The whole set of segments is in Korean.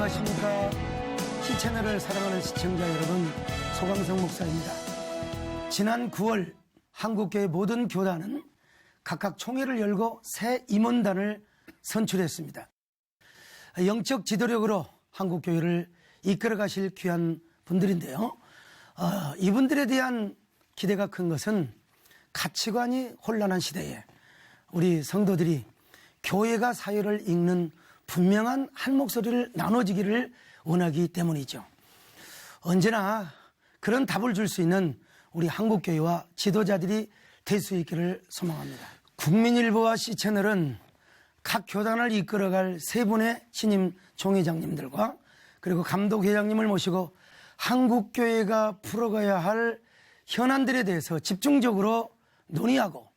안녕하십니까. 시채널을 사랑하는 시청자 여러분, 소강성 목사입니다. 지난 9월 한국교회 모든 교단은 각각 총회를 열고 새 임원단을 선출했습니다. 영적 지도력으로 한국교회를 이끌어 가실 귀한 분들인데요. 이분들에 대한 기대가 큰 것은 가치관이 혼란한 시대에 우리 성도들이 교회가 사회를 읽는 분명한 한 목소리를 나눠지기를 원하기 때문이죠. 언제나 그런 답을 줄 수 있는 우리 한국교회와 지도자들이 될 수 있기를 소망합니다. 국민일보와 C채널은 각 교단을 이끌어갈 세 분의 신임 총회장님들과 그리고 감독회장님을 모시고 한국교회가 풀어가야 할 현안들에 대해서 집중적으로 논의하고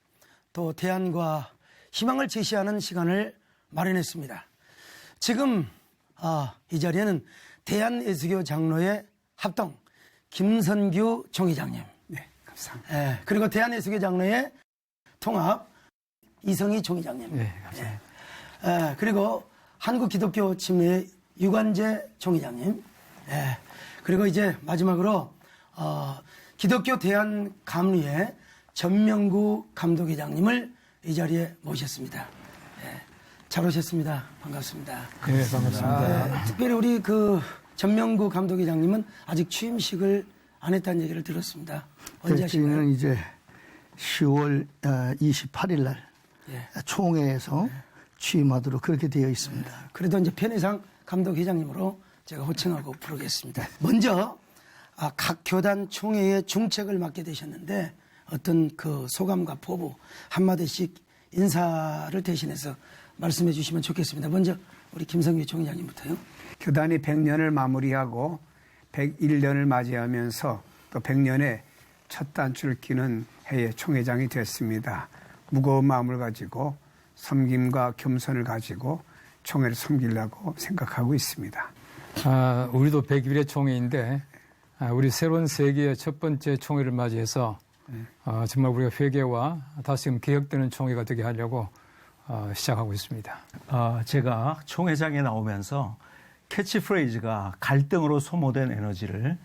또 대안과 희망을 제시하는 시간을 마련했습니다. 지금 이 자리에는 대한예수교 장로회 합동 김선규 총회장님, 네, 감사합니다. 그리고 대한예수교 장로회 통합 이성희 총회장님, 네, 감사합니다. 그리고 한국기독교 침례 유관재 총회장님, 그리고 이제 마지막으로 기독교 대한감리회 전명구 감독회장님을 이 자리에 모셨습니다. 잘 오셨습니다. 반갑습니다. 네, 반갑습니다. 특별히 우리 전명구 감독회장님은 아직 취임식을 안 했다는 얘기를 들었습니다. 언제 하시나요? 저희는 이제 10월 28일 날 총회에서 취임하도록 그렇게 되어 있습니다. 그래도 이제 편의상 감독회장님으로 제가 호칭하고 부르겠습니다. 먼저 각 교단 총회의 중책을 맡게 되셨는데 어떤 그 소감과 포부 한마디씩 인사를 대신해서 말씀해 주시면 좋겠습니다. 먼저 우리 김성규 총회장님부터요. 교단이 100년을 마무리하고 101년을 맞이하면서 또 100년의 첫 단추를 끼는 해의 총회장이 됐습니다. 무거운 마음을 가지고 섬김과 겸손을 가지고 총회를 섬기려고 생각하고 있습니다. 우리도 100일의 총회인데 우리 새로운 세기의 첫 번째 총회를 맞이해서 정말 우리가 회개와 다시금 개혁되는 총회가 되게 하려고 시작하고 있습니다. 제가 총회장에 나오면서 캐치프레이즈가 갈등으로 소모된 에너지를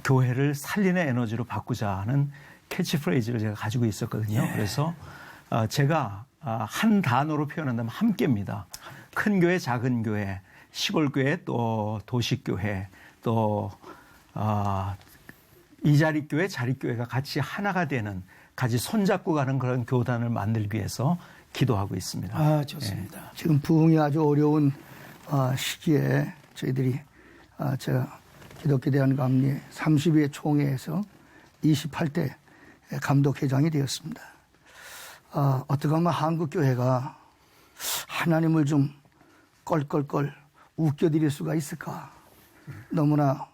교회를 살리는 에너지로 바꾸자 하는 캐치프레이즈를 제가 가지고 있었거든요. 그래서 제가 한 단어로 표현한다면 함께입니다. 큰 교회, 작은 교회, 시골 교회, 또 도시 교회, 또 이자리 교회, 자리 교회가 같이 하나가 되는, 같이 손잡고 가는 그런 교단을 만들기 위해서 기도하고 있습니다. 좋습니다. 지금 부흥이 아주 어려운 시기에 저희들이 제가 기독교 대한감리회 32회 총회에서 28대 감독회장이 되었습니다. 어떻게 하면 한국교회가 하나님을 좀 껄껄껄 웃겨드릴 수가 있을까? 너무나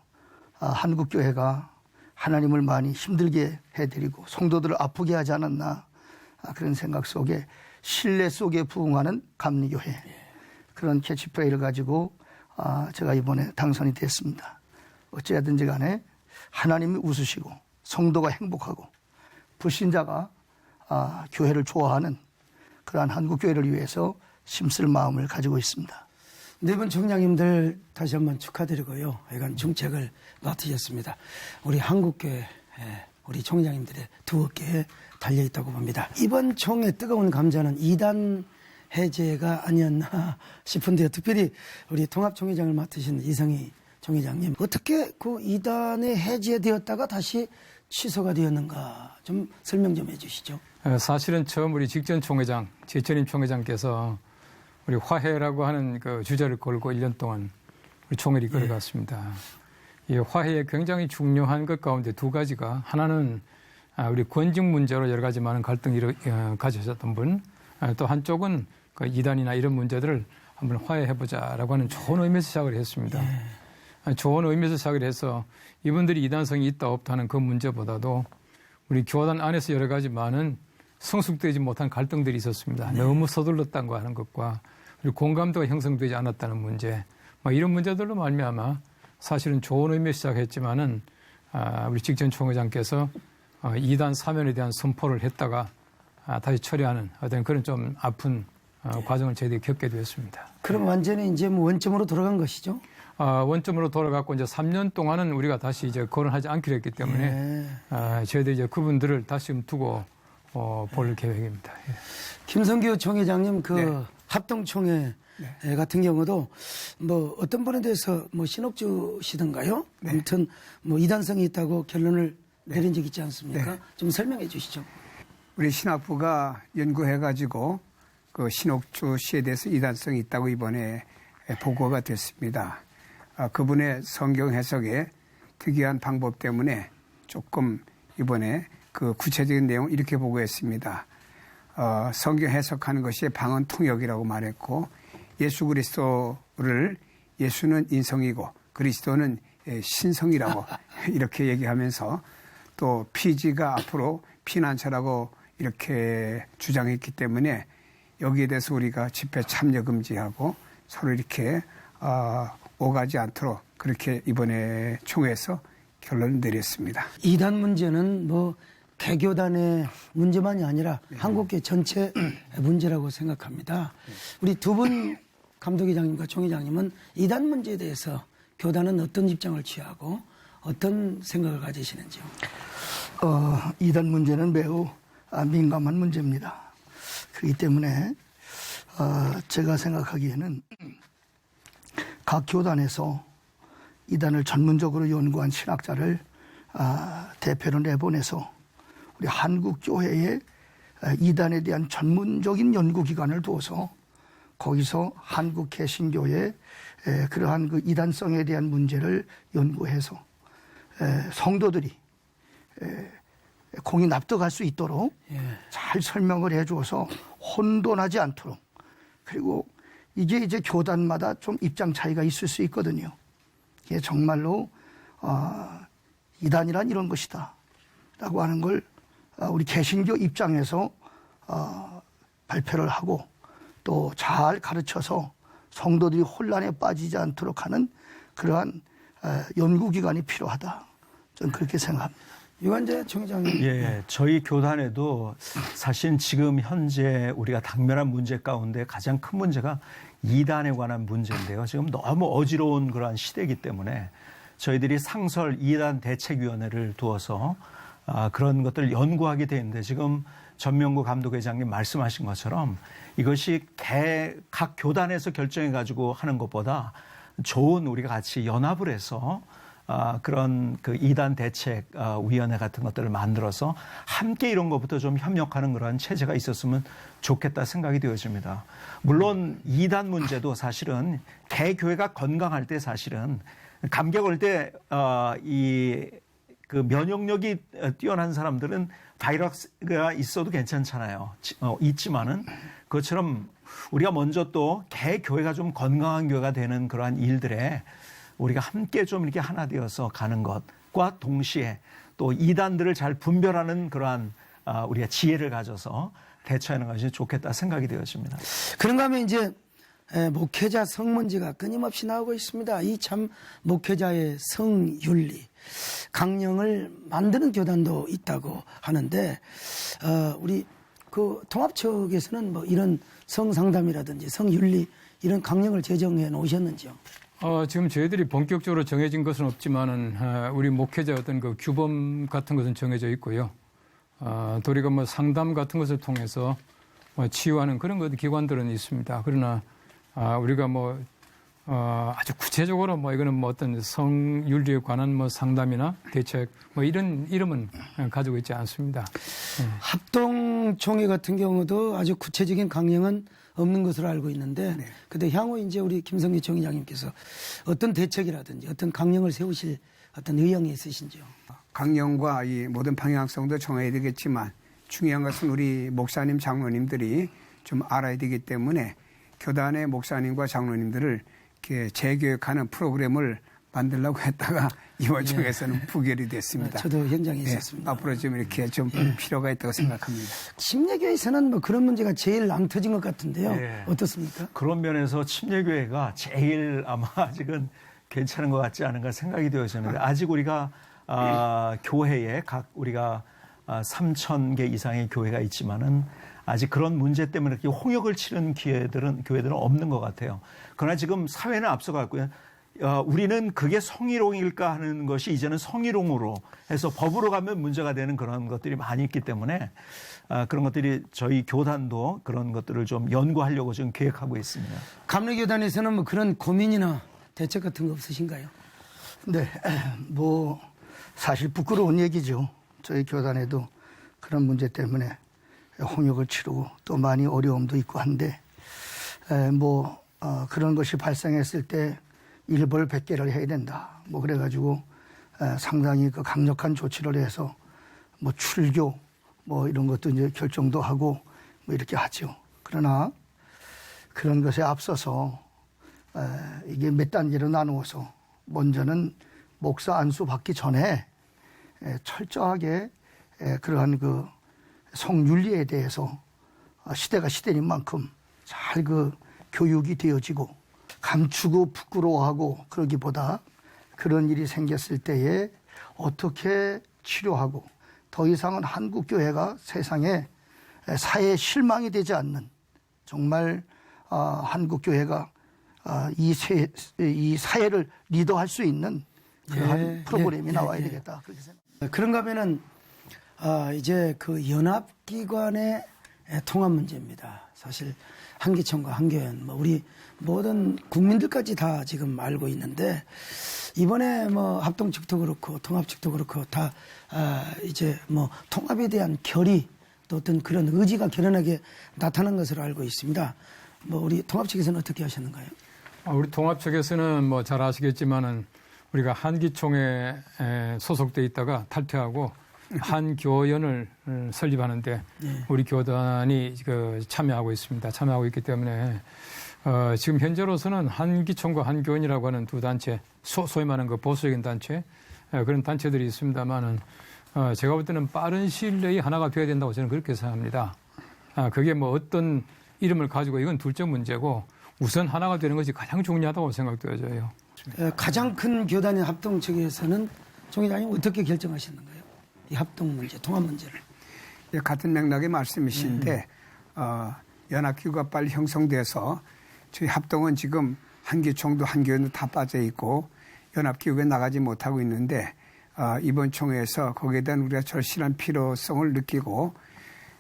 한국교회가 하나님을 많이 힘들게 해드리고 성도들을 아프게 하지 않았나, 그런 생각 속에 신뢰 속에 부흥하는 감리교회, 그런 캐치프레이를 가지고 제가 이번에 당선이 됐습니다. 어찌하든지 간에 하나님이 웃으시고 성도가 행복하고 불신자가 교회를 좋아하는 그러한 한국교회를 위해서 힘쓸 마음을 가지고 있습니다. 네 분 총장님들 다시 한번 축하드리고요. 하여간 중책을 맡으셨습니다. 우리 한국교회 우리 총장님들의 두 어깨에 달려있다고 봅니다. 이번 총회 뜨거운 감자는 이단 해제가 아니었나 싶은데요. 특별히 우리 통합총회장을 맡으신 이성희 총회장님, 어떻게 그 이단에 해제되었다가 다시 취소가 되었는가 좀 설명 좀 해주시죠. 사실은 처음 우리 직전 총회장, 제천임 총회장께서 우리 화해라고 하는 그 주제를 걸고 1년 동안 우리 총회를 이끌어갔습니다. 이 화해에 굉장히 중요한 것 가운데 두 가지가, 하나는 우리 권직 문제로 여러 가지 많은 갈등을 가지셨던 분, 또 한쪽은 그 이단이나 이런 문제들을 한번 화해해보자라고 하는 좋은 의미에서 시작을 했습니다. 좋은 의미에서 시작을 해서 이분들이 이단성이 있다 없다 하는 그 문제보다도 우리 교단 안에서 여러 가지 많은 성숙되지 못한 갈등들이 있었습니다. 너무 서둘렀다고 하는 것과 그리고 공감도가 형성되지 않았다는 문제, 이런 문제들로 말미암아 사실은 좋은 의미에서 시작했지만은 우리 직전 총회장께서 이단 사면에 대한 선포를 했다가 다시 처리하는 어떤 그런 좀 아픈 과정을 저희들이 겪게 되었습니다. 그럼 완전히 이제 원점으로 돌아간 것이죠? 원점으로 돌아갔고 이제 3년 동안은 우리가 다시 이제 거론하지 않기로 했기 때문에 저희들이 이제 그분들을 다시 좀 두고 볼 계획입니다. 예. 김성규 총회장님 합동총회 같은 경우도 뭐 어떤 분에 대해서 뭐 신옥주시던가요? 아무튼 뭐 이단성이 있다고 결론을 내린 적 있지 않습니까? 좀 설명해 주시죠. 우리 신학부가 연구해가지고 그 신옥주 씨에 대해서 이단성이 있다고 이번에 보고가 됐습니다. 그분의 성경 해석에 특이한 방법 때문에 조금 이번에 그 구체적인 내용 이렇게 보고했습니다. 성경 해석하는 것이 방언 통역이라고 말했고 예수 그리스도를 예수는 인성이고 그리스도는 신성이라고 이렇게 얘기하면서 또 피지가 앞으로 피난처라고 이렇게 주장했기 때문에 여기에 대해서 우리가 집회 참여 금지하고 서로 이렇게 오가지 않도록 그렇게 이번에 총회에서 결론을 내렸습니다. 이단 문제는 뭐 개교단의 문제만이 아니라 한국교 전체 문제라고 생각합니다. 우리 두 분 감독회장님과 총회장님은 이단 문제에 대해서 교단은 어떤 입장을 취하고 어떤 생각을 가지시는지요? 이단 문제는 매우 민감한 문제입니다. 그렇기 때문에 제가 생각하기에는 각 교단에서 이단을 전문적으로 연구한 신학자를 대표로 내보내서 우리 한국교회에 이단에 대한 전문적인 연구기관을 두어서 거기서 한국개신교의 그러한 그 이단성에 대한 문제를 연구해서 성도들이 공이 납득할 수 있도록 잘 설명을 해주어서 혼돈하지 않도록 그리고 이게 이제 교단마다 좀 입장 차이가 있을 수 있거든요. 이게 정말로 이단이란 이런 것이다 라고 하는 걸 우리 개신교 입장에서 발표를 하고 또 잘 가르쳐서 성도들이 혼란에 빠지지 않도록 하는 그러한 연구기관이 필요하다. 저는 그렇게 생각합니다. 유관재 총회장님. 예, 저희 교단에도 사실 지금 현재 우리가 당면한 문제 가운데 가장 큰 문제가 이단에 관한 문제인데요. 지금 너무 어지러운 그러한 시대이기 때문에 저희들이 상설 이단 대책위원회를 두어서 그런 것들을 연구하게 되는데 지금 전명구 감독회장님 말씀하신 것처럼 이것이 각 교단에서 결정해 가지고 하는 것보다 좋은 우리가 같이 연합을 해서 그런 그 이단 대책 위원회 같은 것들을 만들어서 함께 이런 것부터 좀 협력하는 그런 체제가 있었으면 좋겠다 생각이 되어집니다. 물론 이단 문제도 사실은 개교회가 건강할 때 사실은 감기 올 때 그 면역력이 뛰어난 사람들은 바이러스가 있어도 괜찮잖아요. 있지만은 그것처럼 우리가 먼저 또 개교회가 좀 건강한 교회가 되는 그러한 일들에 우리가 함께 좀 이렇게 하나 되어서 가는 것과 동시에 또 이단들을 잘 분별하는 그러한 우리가 지혜를 가져서 대처하는 것이 좋겠다 생각이 되어집니다. 그런가 하면 이제 목회자 성 문제가 끊임없이 나오고 있습니다. 이 참 목회자의 성윤리, 강령을 만드는 교단도 있다고 하는데 우리 그 통합 측에서는 뭐 이런 성상담이라든지 성윤리 이런 강령을 제정해 놓으셨는지요? 지금 저희들이 본격적으로 정해진 것은 없지만은 우리 목회자 어떤 그 규범 같은 것은 정해져 있고요. 도리가 뭐 상담 같은 것을 통해서 치유하는 그런 것 기관들은 있습니다. 그러나 우리가 뭐 아주 구체적으로 뭐 이거는 뭐 어떤 성윤리에 관한 뭐 상담이나 대책 뭐 이런 이름은 가지고 있지 않습니다. 합동총회 같은 경우도 아주 구체적인 강령은 없는 것으로 알고 있는데, 근데 향후 이제 우리 김성규 총회장님께서 어떤 대책이라든지 어떤 강령을 세우실 어떤 의향이 있으신지요? 강령과 이 모든 방향성도 정해야 되겠지만 중요한 것은 우리 목사님, 장로님들이 좀 알아야 되기 때문에 교단의 목사님과 장로님들을 이렇게 재교육하는 프로그램을 만들려고 했다가 이번 총회에서는 부결이 됐습니다. 저도 현장에 있었습니다. 앞으로 좀 이렇게 좀 필요가 있다고 생각합니다. 침례교회에서는 뭐 그런 문제가 제일 안 터진 것 같은데요. 어떻습니까? 그런 면에서 침례교회가 제일 아마 아직은 괜찮은 것 같지 않은가 생각이 되어지는데 아직 우리가 교회에 각 우리가 3,000개 이상의 교회가 있지만은 아직 그런 문제 때문에 이렇게 홍역을 치는 교회들은 없는 것 같아요. 그러나 지금 사회는 앞서갔고요. 우리는 그게 성희롱일까 하는 것이 이제는 성희롱으로 해서 법으로 가면 문제가 되는 그런 것들이 많이 있기 때문에 그런 것들이 저희 교단도 그런 것들을 좀 연구하려고 지금 계획하고 있습니다. 감리교단에서는 뭐 그런 고민이나 대책 같은 거 없으신가요? 네, 뭐 사실 부끄러운 얘기죠. 저희 교단에도 그런 문제 때문에 홍역을 치르고 또 많이 어려움도 있고 한데 그런 것이 발생했을 때 일벌백계를 해야 된다. 뭐 그래가지고 상당히 그 강력한 조치를 해서 뭐 출교 뭐 이런 것도 이제 결정도 하고 뭐 이렇게 하죠. 그러나 그런 것에 앞서서 이게 몇 단계로 나누어서 먼저는 목사 안수 받기 전에 철저하게 그러한 그 성윤리에 대해서 시대가 시대인 만큼 잘 그 교육이 되어지고 감추고 부끄러워하고 그러기보다 그런 일이 생겼을 때에 어떻게 치료하고 더 이상은 한국교회가 세상에 사회에 실망이 되지 않는 정말 한국교회가 이 사회를 리더할 수 있는 그런 프로그램이 나와야 되겠다. 그렇게 생각합니다. 그런가 하면은 이제 그 연합기관의 통합 문제입니다. 사실 한기총과 한교연, 뭐 우리 모든 국민들까지 다 지금 알고 있는데 이번에 뭐 합동 측도 그렇고 통합 측도 그렇고 다 이제 뭐 통합에 대한 결의 또 어떤 그런 의지가 결연하게 나타난 것으로 알고 있습니다. 뭐 우리 통합 측에서는 어떻게 하셨는가요? 우리 통합 측에서는 뭐 잘 아시겠지만은 우리가 한기총에 소속돼 있다가 탈퇴하고 한교연을 설립하는데 우리 교단이 참여하고 있습니다. 참여하고 있기 때문에 지금 현재로서는 한기총과 한교연이라고 하는 두 단체, 소위 말하는 그 보수적인 단체 그런 단체들이 있습니다만은 제가 볼 때는 빠른 시일 내에 하나가 돼야 된다고 저는 그렇게 생각합니다. 그게 뭐 어떤 이름을 가지고 이건 둘째 문제고 우선 하나가 되는 것이 가장 중요하다고 생각되어져요. 가장 큰 교단의 합동 측에서는 종 회장님 어떻게 결정하셨는가요? 이 합동 문제, 통합 문제를. 같은 맥락의 말씀이신데 연합기구가 빨리 형성돼서 저희 합동은 지금 한기총도 한교연도 다 빠져 있고 연합기구에 나가지 못하고 있는데 이번 총회에서 거기에 대한 우리가 절실한 필요성을 느끼고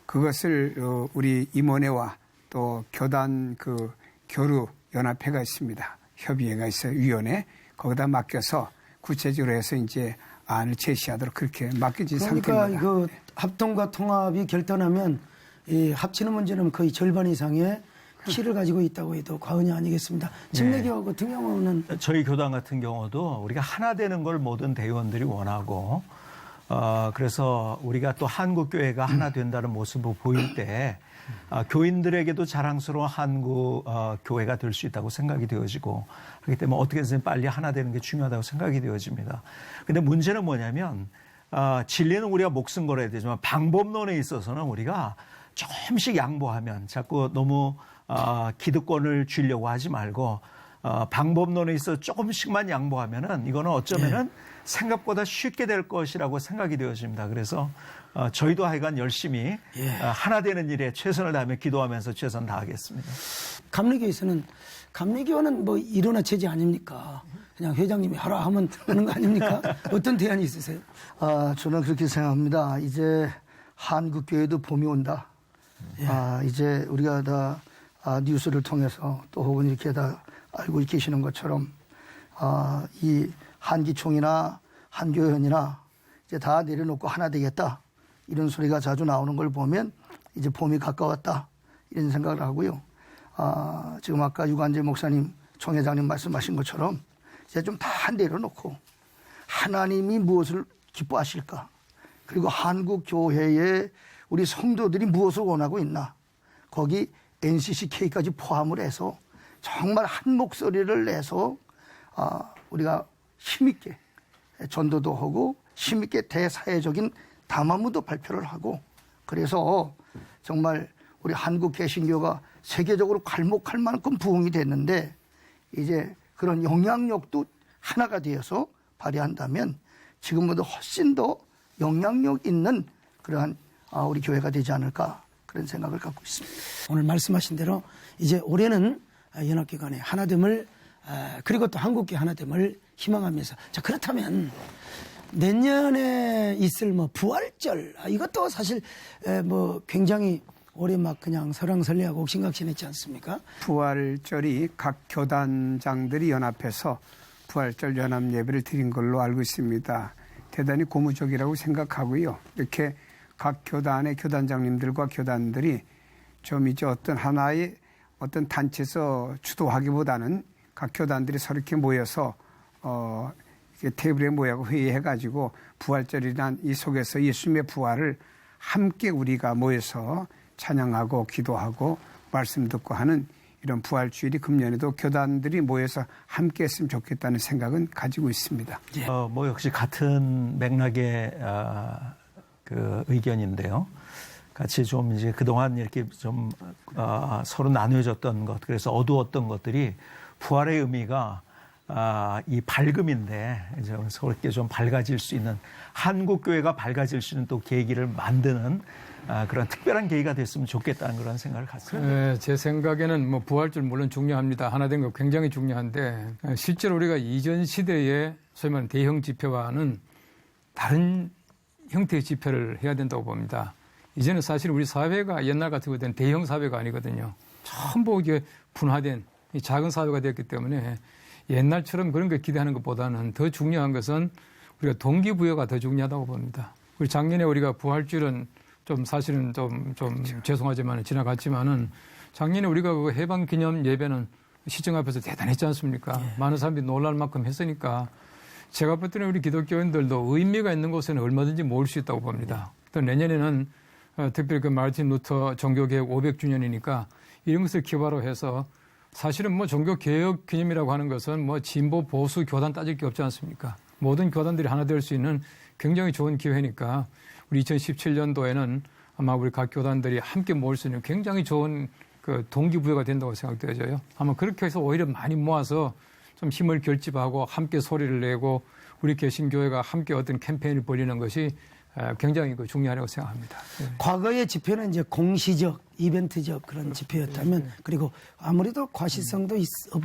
그것을 우리 임원회와 또 교단 그 교류 연합회가 있습니다. 협의회가 있어요. 위원회. 거기다 맡겨서 구체적으로 해서 이제 안을 제시하도록 그렇게 맡겨진 상태입니다. 그러니까 그 합동과 통합이 결단하면 이 합치는 문제는 거의 절반 이상의 키를 가지고 있다고 해도 과언이 아니겠습니다. 직내교회 같은 경우는 저희 교단 같은 경우도 우리가 하나 되는 걸 모든 대의원들이 원하고 그래서 우리가 또 한국교회가 하나 된다는 모습을 보일 때 교인들에게도 자랑스러운 한국 교회가 될 수 있다고 생각이 되어지고 그렇기 때문에 어떻게든 빨리 하나 되는 게 중요하다고 생각이 되어집니다. 그런데 문제는 뭐냐면 진리는 우리가 목숨 걸어야 되지만 방법론에 있어서는 우리가 조금씩 양보하면 자꾸 너무 기득권을 주려고 하지 말고 방법론에 있어서 조금씩만 양보하면은 이거는 어쩌면은 생각보다 쉽게 될 것이라고 생각이 되어집니다. 그래서 저희도 하여간 열심히 하나 되는 일에 최선을 다하며 기도하면서 최선 다하겠습니다. 감리교에서는 감리교는 뭐 일어나 체제 아닙니까? 그냥 회장님이 하라 하면 하는 거 아닙니까? 어떤 대안이 있으세요? 저는 그렇게 생각합니다. 이제 한국교회도 봄이 온다. 이제 우리가 다 뉴스를 통해서 또 혹은 이렇게 다 알고 계시는 것처럼 이 한기총이나 한교연이나 이제 다 내려놓고 하나 되겠다. 이런 소리가 자주 나오는 걸 보면 이제 봄이 가까웠다. 이런 생각을 하고요. 지금 아까 유관재 목사님, 총회장님 말씀하신 것처럼 이제 좀 다 내려놓고 하나님이 무엇을 기뻐하실까? 그리고 한국 교회에 우리 성도들이 무엇을 원하고 있나? 거기 NCCK까지 포함을 해서 정말 한 목소리를 내서 우리가 힘있게 전도도 하고 힘있게 대사회적인 담화문도 발표를 하고 그래서 정말 우리 한국 개신교가 세계적으로 괄목할 만큼 부흥이 됐는데 이제 그런 영향력도 하나가 되어서 발휘한다면 지금보다 훨씬 더 영향력 있는 그러한 우리 교회가 되지 않을까 그런 생각을 갖고 있습니다. 오늘 말씀하신 대로 이제 올해는 연합기관의 하나됨을 그리고 또 한국교회 하나됨을 희망하면서 자 그렇다면 내년에 있을 뭐 부활절 이것도 사실 뭐 굉장히 올해 막 그냥 설왕설래하고 옥신각신했지 않습니까? 부활절이 각 교단장들이 연합해서 부활절 연합 예배를 드린 걸로 알고 있습니다. 대단히 고무적이라고 생각하고요. 이렇게 각 교단의 교단장님들과 교단들이 좀 이제 어떤 하나의 어떤 단체에서 주도하기보다는 각 교단들이 서로 이렇게 모여서 이렇게 테이블에 모여서 회의해가지고 부활절이란 이 속에서 예수님의 부활을 함께 우리가 모여서 찬양하고 기도하고 말씀 듣고 하는 이런 부활주일이 금년에도 교단들이 모여서 함께 했으면 좋겠다는 생각은 가지고 있습니다. 뭐 역시 같은 맥락의 그 의견인데요. 같이 좀 이제 그동안 이렇게 좀 서로 나누어졌던 것, 그래서 어두웠던 것들이 부활의 의미가 이 밝음인데 이제 서로 이렇게 좀 밝아질 수 있는 한국 교회가 밝아질 수 있는 또 계기를 만드는 그런 특별한 계기가 됐으면 좋겠다는 그런 생각을 갖습니다. 네, 제 생각에는 뭐 부활절 물론 중요합니다. 하나 된 거 굉장히 중요한데 실제로 우리가 이전 시대의 소위 말하는 대형 집회와는 다른 형태의 집회를 해야 된다고 봅니다. 이제는 사실 우리 사회가 옛날 같은 된 대형 사회가 아니거든요. 전부 이게 분화된 작은 사회가 됐기 때문에 옛날처럼 그런 걸 기대하는 것보다는 더 중요한 것은 우리가 동기부여가 더 중요하다고 봅니다. 우리 작년에 우리가 부활주일은 좀 사실은 좀 죄송하지만 지나갔지만은 작년에 우리가 그 해방 기념 예배는 시청 앞에서 대단했지 않습니까? 많은 사람들이 놀랄 만큼 했으니까 제가 볼 때는 우리 기독교인들도 의미가 있는 곳에는 얼마든지 모을 수 있다고 봅니다. 또 내년에는 특별히 그 마르틴 루터 종교개혁 500주년이니까 이런 것을 기바로 해서 사실은 뭐 종교개혁 기념이라고 하는 것은 뭐 진보 보수 교단 따질 게 없지 않습니까? 모든 교단들이 하나 될 수 있는 굉장히 좋은 기회니까 우리 2017년도에는 아마 우리 각 교단들이 함께 모을 수 있는 굉장히 좋은 그 동기부여가 된다고 생각되어져요. 아마 그렇게 해서 오히려 많이 모아서 좀 힘을 결집하고 함께 소리를 내고 우리 개신교회가 함께 어떤 캠페인을 벌이는 것이 굉장히 중요하다고 생각합니다. 네. 과거의 집회는 이제 공시적, 이벤트적 그런 집회였다면 그리고 아무래도 과시성도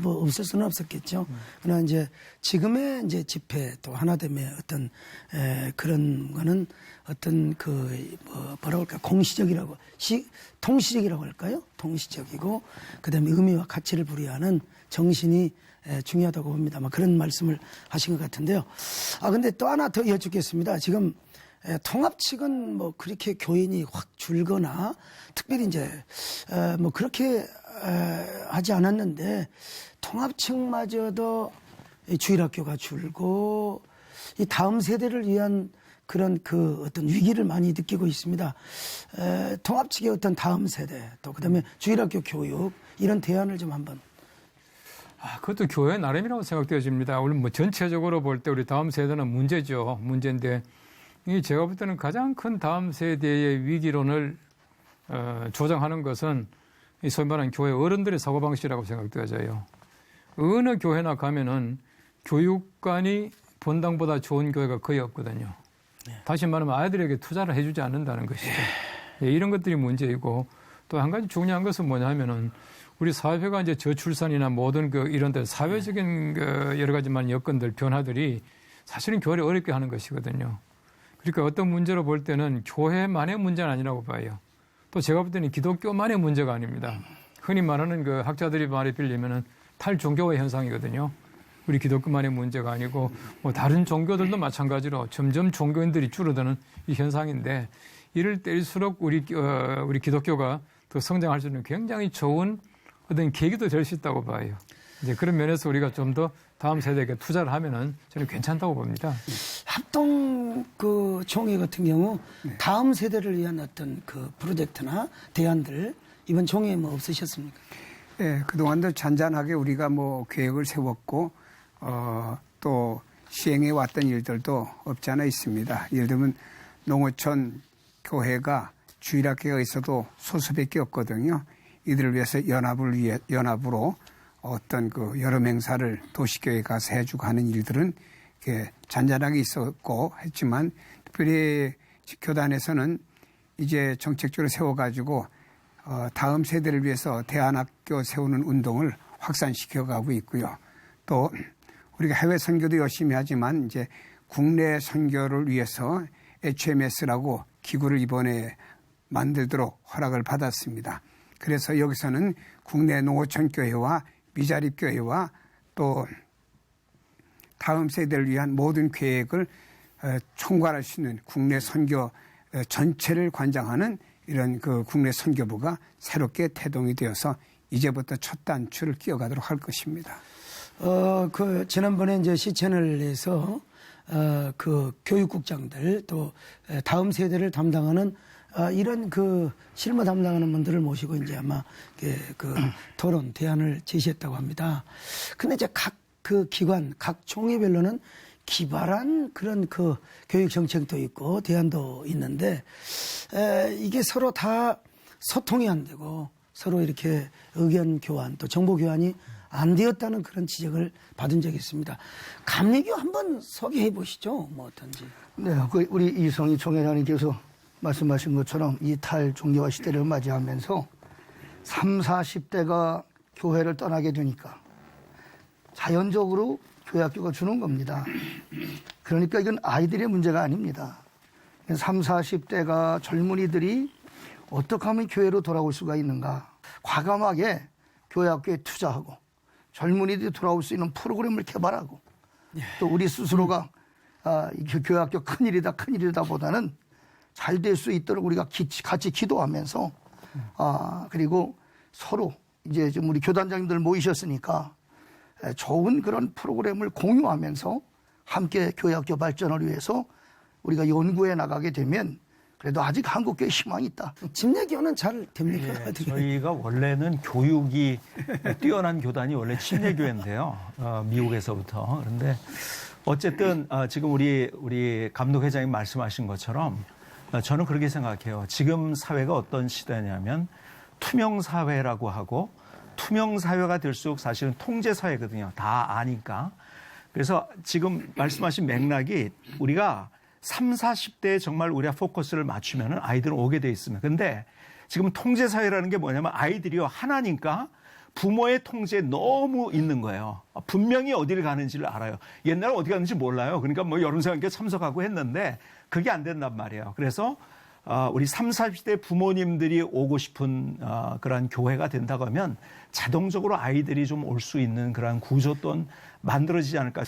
없을 수는 없었겠죠. 그러나 이제 지금의 이제 집회 또 하나됨의 어떤 그런 거는 어떤 뭐라고 할까 공시적이라고 통시적이라고 할까요? 통시적이고 그다음에 의미와 가치를 부여하는 정신이 중요하다고 봅니다. 그런 말씀을 하신 것 같은데요. 근데 또 하나 더 여쭙겠습니다. 지금 통합 측은 뭐 그렇게 교인이 확 줄거나 특별히 이제 뭐 그렇게 하지 않았는데 통합 측마저도 주일학교가 줄고 이 다음 세대를 위한 그런 그 어떤 위기를 많이 느끼고 있습니다. 통합 측의 어떤 다음 세대 또 그다음에 주일학교 교육 이런 대안을 좀 한번. 그것도 교회 나름이라고 생각되어집니다. 물론 뭐 전체적으로 볼 때 우리 다음 세대는 문제죠. 문제인데 제가 볼 때는 가장 큰 다음 세대의 위기론을 조장하는 것은 이 소위 말하는 교회 어른들의 사고방식이라고 생각되어져요. 어느 교회나 가면은 교육관이 본당보다 좋은 교회가 거의 없거든요. 다시 말하면 아이들에게 투자를 해주지 않는다는 것이죠. 이런 것들이 문제이고 또 한 가지 중요한 것은 뭐냐면은 우리 사회가 이제 저출산이나 모든 이런 데 사회적인 여러 가지만 여건들, 변화들이 사실은 교회를 어렵게 하는 것이거든요. 그러니까 어떤 문제로 볼 때는 교회만의 문제는 아니라고 봐요. 또 제가 볼 때는 기독교만의 문제가 아닙니다. 흔히 말하는 그 학자들이 말에 빌리면은 탈종교화 현상이거든요. 우리 기독교만의 문제가 아니고 뭐 다른 종교들도 마찬가지로 점점 종교인들이 줄어드는 이 현상인데 이럴 때일수록 우리 기독교가 더 성장할 수 있는 굉장히 좋은 어떤 계기도 될 수 있다고 봐요. 이제 그런 면에서 우리가 좀 더 다음 세대에게 투자를 하면은 저는 괜찮다고 봅니다. 합동 총회 같은 경우 다음 세대를 위한 어떤 프로젝트나 대안들 이번 총회에 뭐 없으셨습니까? 네, 그동안도 잔잔하게 우리가 뭐 계획을 세웠고 또 시행해 왔던 일들도 없지 않아 있습니다. 예를 들면 농어촌 교회가 주일학교가 있어도 소수밖에 없거든요. 이들을 위해서 연합으로 어떤 여름 행사를 도시교회에 가서 해주고 하는 일들은 이렇게 잔잔하게 있었고 했지만 특별히 교단에서는 이제 정책적으로 세워가지고 다음 세대를 위해서 대안학교 세우는 운동을 확산시켜가고 있고요. 또 우리가 해외 선교도 열심히 하지만 이제 국내 선교를 위해서 HMS라고 기구를 이번에 만들도록 허락을 받았습니다. 그래서 여기서는 국내 농어촌 교회와 미자립 교회와 또 다음 세대를 위한 모든 계획을 총괄할 수 있는 국내 선교 전체를 관장하는 이런 그 국내 선교부가 새롭게 태동이 되어서 이제부터 첫 단추를 끼워가도록 할 것입니다. 지난번에 이제 시채널에서 그 교육국장들 또 다음 세대를 담당하는 이런 그 실무 담당하는 분들을 모시고 이제 아마 그 토론 대안을 제시했다고 합니다. 근데 이제 각 그 기관, 각 총회별로는 기발한 그런 그 교육 정책도 있고 대안도 있는데 이게 서로 다 소통이 안 되고 서로 이렇게 의견 교환 또 정보 교환이 안 되었다는 그런 지적을 받은 적이 있습니다. 감리교 한번 소개해 보시죠. 뭐 어떤지. 네, 우리 이성희 총회장님께서 말씀하신 것처럼 이탈 종교화 시대를 맞이하면서 30, 40대가 교회를 떠나게 되니까 자연적으로 교회학교가 주는 겁니다. 그러니까 이건 아이들의 문제가 아닙니다. 30, 40대가 젊은이들이 어떻게 하면 교회로 돌아올 수가 있는가. 과감하게 교회학교에 투자하고 젊은이들이 돌아올 수 있는 프로그램을 개발하고 또 우리 스스로가 교회학교 큰일이다 보다는 잘 될 수 있도록 우리가 같이 기도하면서 그리고 서로 이제 좀 우리 교단장님들 모이셨으니까 좋은 그런 프로그램을 공유하면서 함께 교회학교 발전을 위해서 우리가 연구해 나가게 되면 그래도 아직 한국교회 희망이 있다. 침례교는 잘 됩니까? 예, 저희가 원래는 교육이 뛰어난 교단이 원래 침례교회인데요. 미국에서부터. 그런데 어쨌든 지금 우리 감독회장님 말씀하신 것처럼 저는 그렇게 생각해요. 지금 사회가 어떤 시대냐면 투명 사회라고 하고 투명 사회가 될수록 사실은 통제 사회거든요. 다 아니까. 그래서 지금 말씀하신 맥락이 우리가 30, 40대에 정말 우리가 포커스를 맞추면 아이들은 오게 돼 있습니다. 근데 지금 통제 사회라는 게 뭐냐면 아이들이요. 하나니까 부모의 통제에 너무 있는 거예요. 분명히 어디를 가는지를 알아요. 옛날에 어디 가는지 몰라요. 그러니까 뭐 여름사관교회 참석하고 했는데 그게 안 된단 말이에요. 그래서 우리 30, 40대 부모님들이 오고 싶은 그런 교회가 된다고 하면 자동적으로 아이들이 좀 올 수 있는 그런 구조 또한 만들어지지 않을까.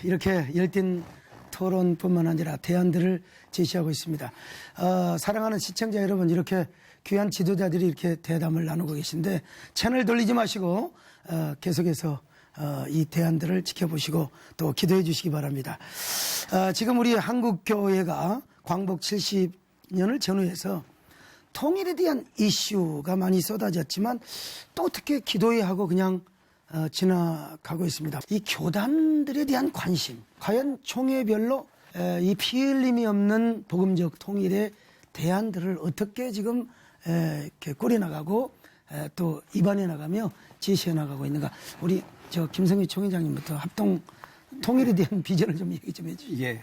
이렇게 열띤 토론뿐만 아니라 대안들을 제시하고 있습니다. 사랑하는 시청자 여러분, 이렇게 귀한 지도자들이 이렇게 대담을 나누고 계신데 채널 돌리지 마시고 계속해서 이 대안들을 지켜보시고 또 기도해 주시기 바랍니다. 지금 우리 한국교회가 광복 70년을 전후해서 통일에 대한 이슈가 많이 쏟아졌지만 또 어떻게 기도해야 하고 그냥 지나가고 있습니다. 이 교단들에 대한 관심, 과연 총회별로 이 피 흘림이 없는 복음적 통일의 대안들을 어떻게 지금 이렇게 꾸려나가고 또 입안해 나가며 제시해 나가고 있는가. 우리 김성희 총회장님부터 합동 통일에 대한 비전을 좀 얘기 좀 해주시죠. 예,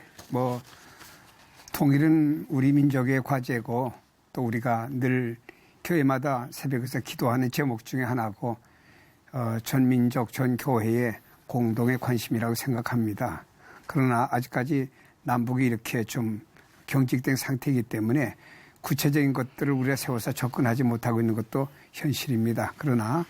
통일은 우리 민족의 과제고 또 우리가 늘 교회마다 새벽에서 기도하는 제목 중에 하나고 전 민족, 전 교회의 공동의 관심이라고 생각합니다. 그러나 아직까지 남북이 이렇게 좀 경직된 상태이기 때문에 구체적인 것들을 우리가 세워서 접근하지 못하고 있는 것도 현실입니다. 그러나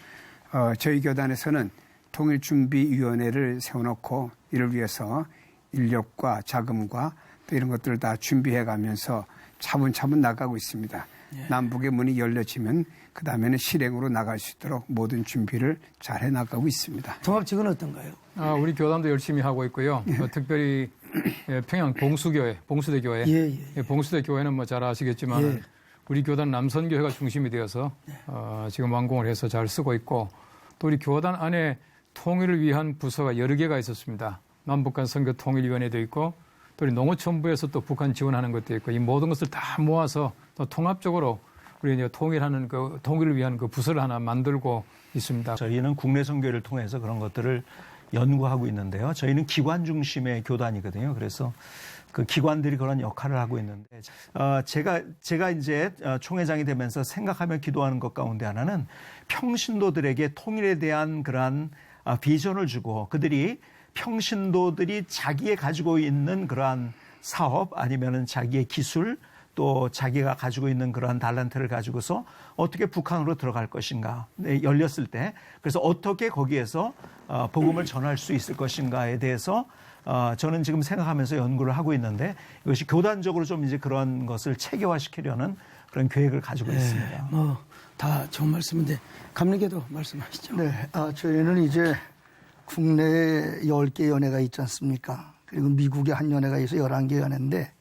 저희 교단에서는 통일준비위원회를 세워놓고 이를 위해서 인력과 자금과 또 이런 것들을 다 준비해 가면서 차분차분 나가고 있습니다. 예. 남북의 문이 열려지면 그 다음에는 실행으로 나갈 수 있도록 모든 준비를 잘 해나가고 있습니다. 종합직은 어떤가요? 우리 교단도 열심히 하고 있고요. 특별히 평양 봉수대 교회. 봉수대 교회는 뭐 잘 아시겠지만 우리 교단 남선교회가 중심이 되어서 지금 완공을 해서 잘 쓰고 있고 또 우리 교단 안에 통일을 위한 부서가 여러 개가 있었습니다. 남북한 선교 통일위원회도 있고 또 우리 농어촌부에서 또 북한 지원하는 것도 있고 이 모든 것을 다 모아서 또 통합적으로 우리 이제 통일하는 통일을 위한 그 부서를 하나 만들고 있습니다. 저희는 국내 선교를 통해서 그런 것들을 연구하고 있는데요. 저희는 기관 중심의 교단이거든요. 그래서 그 기관들이 그런 역할을 하고 있는데 제가 이제 총회장이 되면서 생각하며 기도하는 것 가운데 하나는 평신도들에게 통일에 대한 그러한 비전을 주고 그들이 평신도들이 자기의 가지고 있는 그러한 사업 아니면은 자기의 기술 또 자기가 가지고 있는 그러한 달란트를 가지고서 어떻게 북한으로 들어갈 것인가 열렸을 때 그래서 어떻게 거기에서 복음을 전할 수 있을 것인가에 대해서 저는 지금 생각하면서 연구를 하고 있는데 이것이 교단적으로 좀 이제 그런 것을 체계화시키려는 그런 계획을 가지고 있습니다. 뭐 다 좋은 말씀인데 감리교도 말씀하시죠. 네, 저희는 이제 국내에 10개 연회가 있지 않습니까? 그리고 미국에 한 연회가 있어 11개 연회인데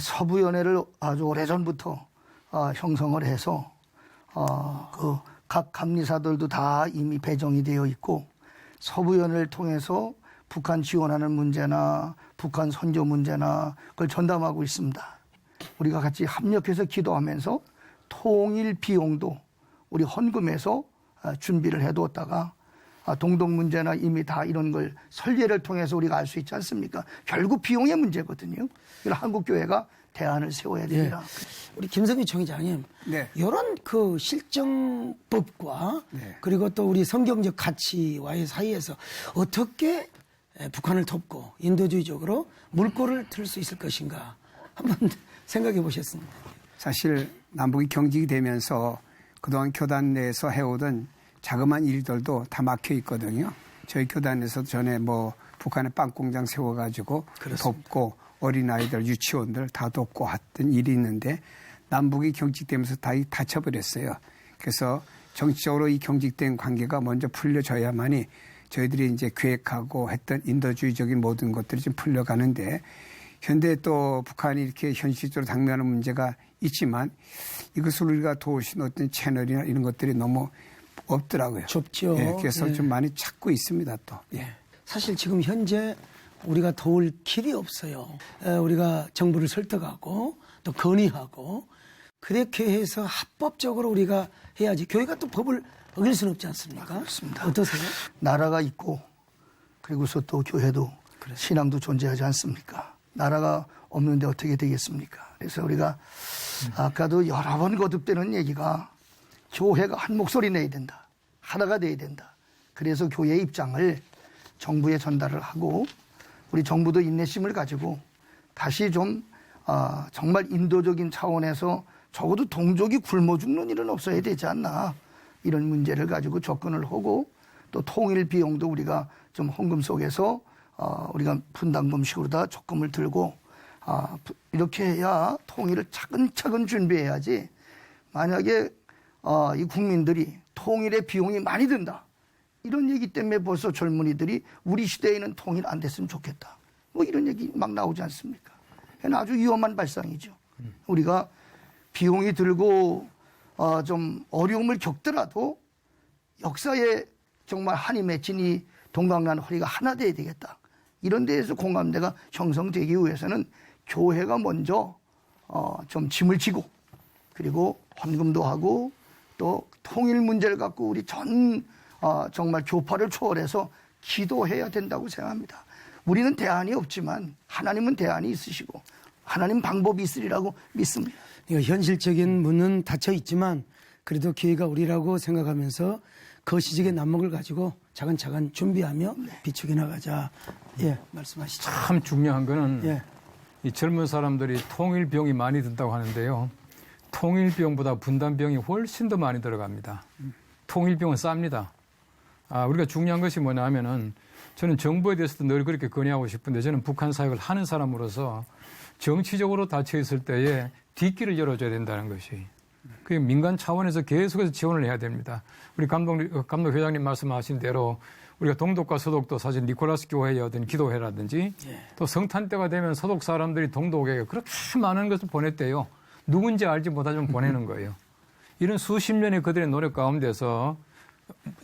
서부 연회를 아주 오래전부터 형성을 해서 그 각 감리사들도 다 이미 배정이 되어 있고 서부 연회를 통해서 북한 지원하는 문제나 북한 선교 문제나 그걸 전담하고 있습니다. 우리가 같이 합력해서 기도하면서 통일 비용도 우리 헌금해서 준비를 해두었다가 동독 문제나 이미 다 이런 걸 설계를 통해서 우리가 알 수 있지 않습니까? 결국 비용의 문제거든요. 그래서 한국교회가 대안을 세워야 됩니다. 우리 김성희 총회장님, 네. 이런 그 실정법과 네. 그리고 또 우리 성경적 가치와의 사이에서 어떻게 북한을 돕고 인도주의적으로 물꼬를 틀 수 있을 것인가 한번 생각해 보셨습니다. 사실 남북이 경직이 되면서 그동안 교단 내에서 해오던 자그마한 일들도 다 막혀 있거든요. 저희 교단에서도 전에 뭐 북한에 빵 공장 세워가지고 돕고 어린아이들 유치원들 다 돕고 했던 일이 있는데 남북이 경직되면서 다 닫혀버렸어요. 그래서 정치적으로 이 경직된 관계가 먼저 풀려져야만이 저희들이 이제 계획하고 했던 인도주의적인 모든 것들이 좀 풀려가는데 현대 또 북한이 이렇게 현실적으로 당면하는 문제가 있지만 이것을 우리가 도울 수 있는 어떤 채널이나 이런 것들이 너무 없더라고요. 좁죠. 예, 그래서 예. 좀 많이 찾고 있습니다 또. 예. 사실 지금 현재 우리가 도울 길이 없어요. 우리가 정부를 설득하고 또 건의하고 그렇게 해서 합법적으로 우리가 해야지. 교회가 또 법을 어길 수는 없지 않습니까? 그렇습니다. 어떠세요? 나라가 있고 그리고서 또 교회도 신앙도 존재하지 않습니까? 나라가 없는데 어떻게 되겠습니까? 그래서 우리가 아까도 여러 번 거듭되는 얘기가 교회가 한 목소리 내야 된다. 하나가 돼야 된다. 그래서 교회의 입장을 정부에 전달을 하고 우리 정부도 인내심을 가지고 다시 좀 정말 인도적인 차원에서 적어도 동족이 굶어 죽는 일은 없어야 되지 않나. 이런 문제를 가지고 접근을 하고 또 통일 비용도 우리가 좀 헌금 속에서 우리가 분담금식으로 다 적금을 들고 이렇게 해야 통일을 차근차근 준비해야지. 만약에 이 국민들이 통일의 비용이 많이 든다. 이런 얘기 때문에 벌써 젊은이들이 우리 시대에는 통일 안 됐으면 좋겠다. 뭐 이런 얘기 막 나오지 않습니까? 아주 위험한 발상이죠. 우리가 비용이 들고 좀 어려움을 겪더라도 역사에 정말 한이 맺힌 이 동강란 허리가 하나 돼야 되겠다. 이런 데에서 공감대가 형성되기 위해서는 교회가 먼저 좀 짐을 지고 그리고 헌금도 하고 또 통일 문제를 갖고 우리 정말 교파를 초월해서 기도해야 된다고 생각합니다. 우리는 대안이 없지만 하나님은 대안이 있으시고 하나님 방법이 있으리라고 믿습니다. 현실적인 문은 닫혀 있지만 그래도 기회가 우리라고 생각하면서 거시적인 난목을 가지고 차근차근 준비하며 비추게 나가자. 예, 말씀하시죠. 참 중요한 거는 예. 이 젊은 사람들이 통일 비용이 많이 든다고 하는데요. 통일 비용보다 분담 비용이 훨씬 더 많이 들어갑니다. 통일 비용은 쌉니다. 우리가 중요한 것이 뭐냐 하면은 저는 정부에 대해서도 늘 그렇게 건의하고 싶은데 저는 북한 사역을 하는 사람으로서 정치적으로 닫혀 있을 때에 뒷길을 열어줘야 된다는 것이. 그게 민간 차원에서 계속해서 지원을 해야 됩니다. 우리 감독 회장님 말씀하신 대로 우리가 동독과 서독도 사실 니콜라스 교회의 어떤 기도회라든지 또 성탄 때가 되면 서독 사람들이 동독에 그렇게 많은 것을 보냈대요. 누군지 알지 못하지만 보내는 거예요. 이런 수십 년의 그들의 노력 가운데서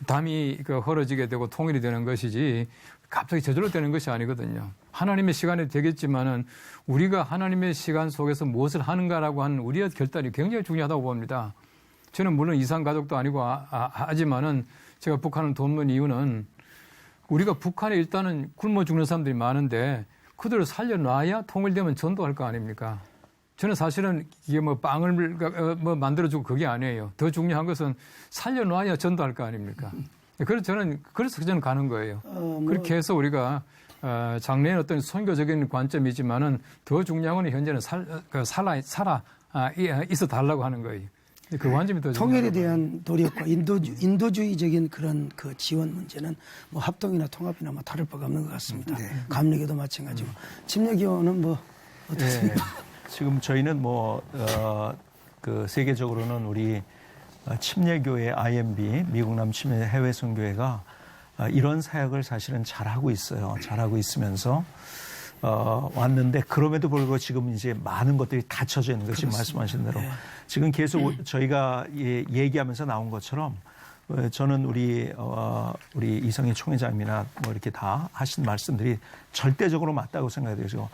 담이 헐어지게 되고 통일이 되는 것이지 갑자기 저절로 되는 것이 아니거든요. 하나님의 시간이 되겠지만은 우리가 하나님의 시간 속에서 무엇을 하는가라고 하는 우리의 결단이 굉장히 중요하다고 봅니다. 저는 물론 이산 가족도 아니고 하지만은 제가 북한을 돕는 이유는 우리가 북한에 일단은 굶어 죽는 사람들이 많은데 그들을 살려놔야 통일되면 전도할 거 아닙니까? 저는 사실은 이게 뭐 빵을 만들어주고 그게 아니에요. 더 중요한 것은 살려놔야 전도할 거 아닙니까? 그래서 저는 가는 거예요. 그렇게 해서 우리가 장래에는 어떤 선교적인 관점이지만은 더 중요한 건 현재는 있어 달라고 하는 거예요. 그 관점이 더 통일에 중요한 대한 노력과 인도주의적인 그런 그 지원 문제는 뭐 합동이나 통합이나 뭐 다를 바가 없는 것 같습니다. 감리교도 마찬가지고. 침례교는 뭐 어떻습니까? 지금 저희는 그 세계적으로는 우리 침례교회 IMB, 미국남 침례 해외 선교회가 이런 사역을 사실은 잘하고 있어요. 잘하고 있으면서 왔는데 그럼에도 불구하고 지금 이제 많은 것들이 닫혀져 있는 것이 말씀하신 대로 지금 계속 저희가 얘기하면서 나온 것처럼 저는 우리 이성희 총회장님이나 뭐 이렇게 다 하신 말씀들이 절대적으로 맞다고 생각이 돼요.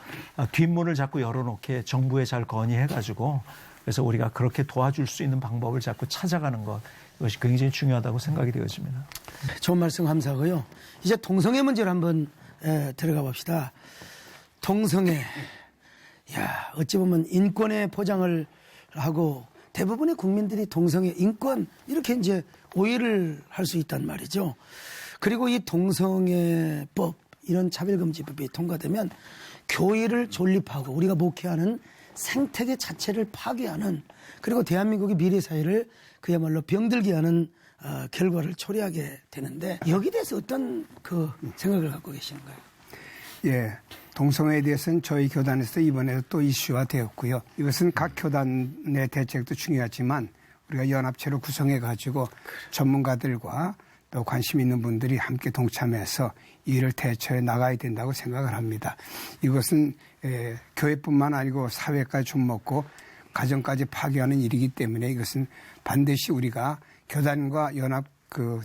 뒷문을 자꾸 열어놓게 정부에 잘 건의해가지고 그래서 우리가 그렇게 도와줄 수 있는 방법을 자꾸 찾아가는 것 이것이 굉장히 중요하다고 생각이 되어집니다. 좋은 말씀 감사하고요. 이제 동성애 문제를 한번 들어가 봅시다. 동성애, 어찌 보면 인권의 포장을 하고 대부분의 국민들이 동성애 인권 이렇게 이제 오해를 할 수 있단 말이죠. 그리고 이 동성애법 이런 차별금지법이 통과되면 교회를 존립하고 우리가 목회하는 생태계 자체를 파괴하는 그리고 대한민국의 미래 사회를 그야말로 병들게 하는 결과를 초래하게 되는데 여기에 대해서 어떤 그 생각을 갖고 계시는가요? 예, 동성애에 대해서는 저희 교단에서 이번에 또 이슈화 되었고요. 이것은 각 교단의 대책도 중요하지만 우리가 연합체로 구성해가지고 전문가들과 또 관심 있는 분들이 함께 동참해서 이를 대처해 나가야 된다고 생각을 합니다. 이것은 교회뿐만 아니고 사회까지 좀먹고 가정까지 파괴하는 일이기 때문에 이것은 반드시 우리가 교단과 연합 그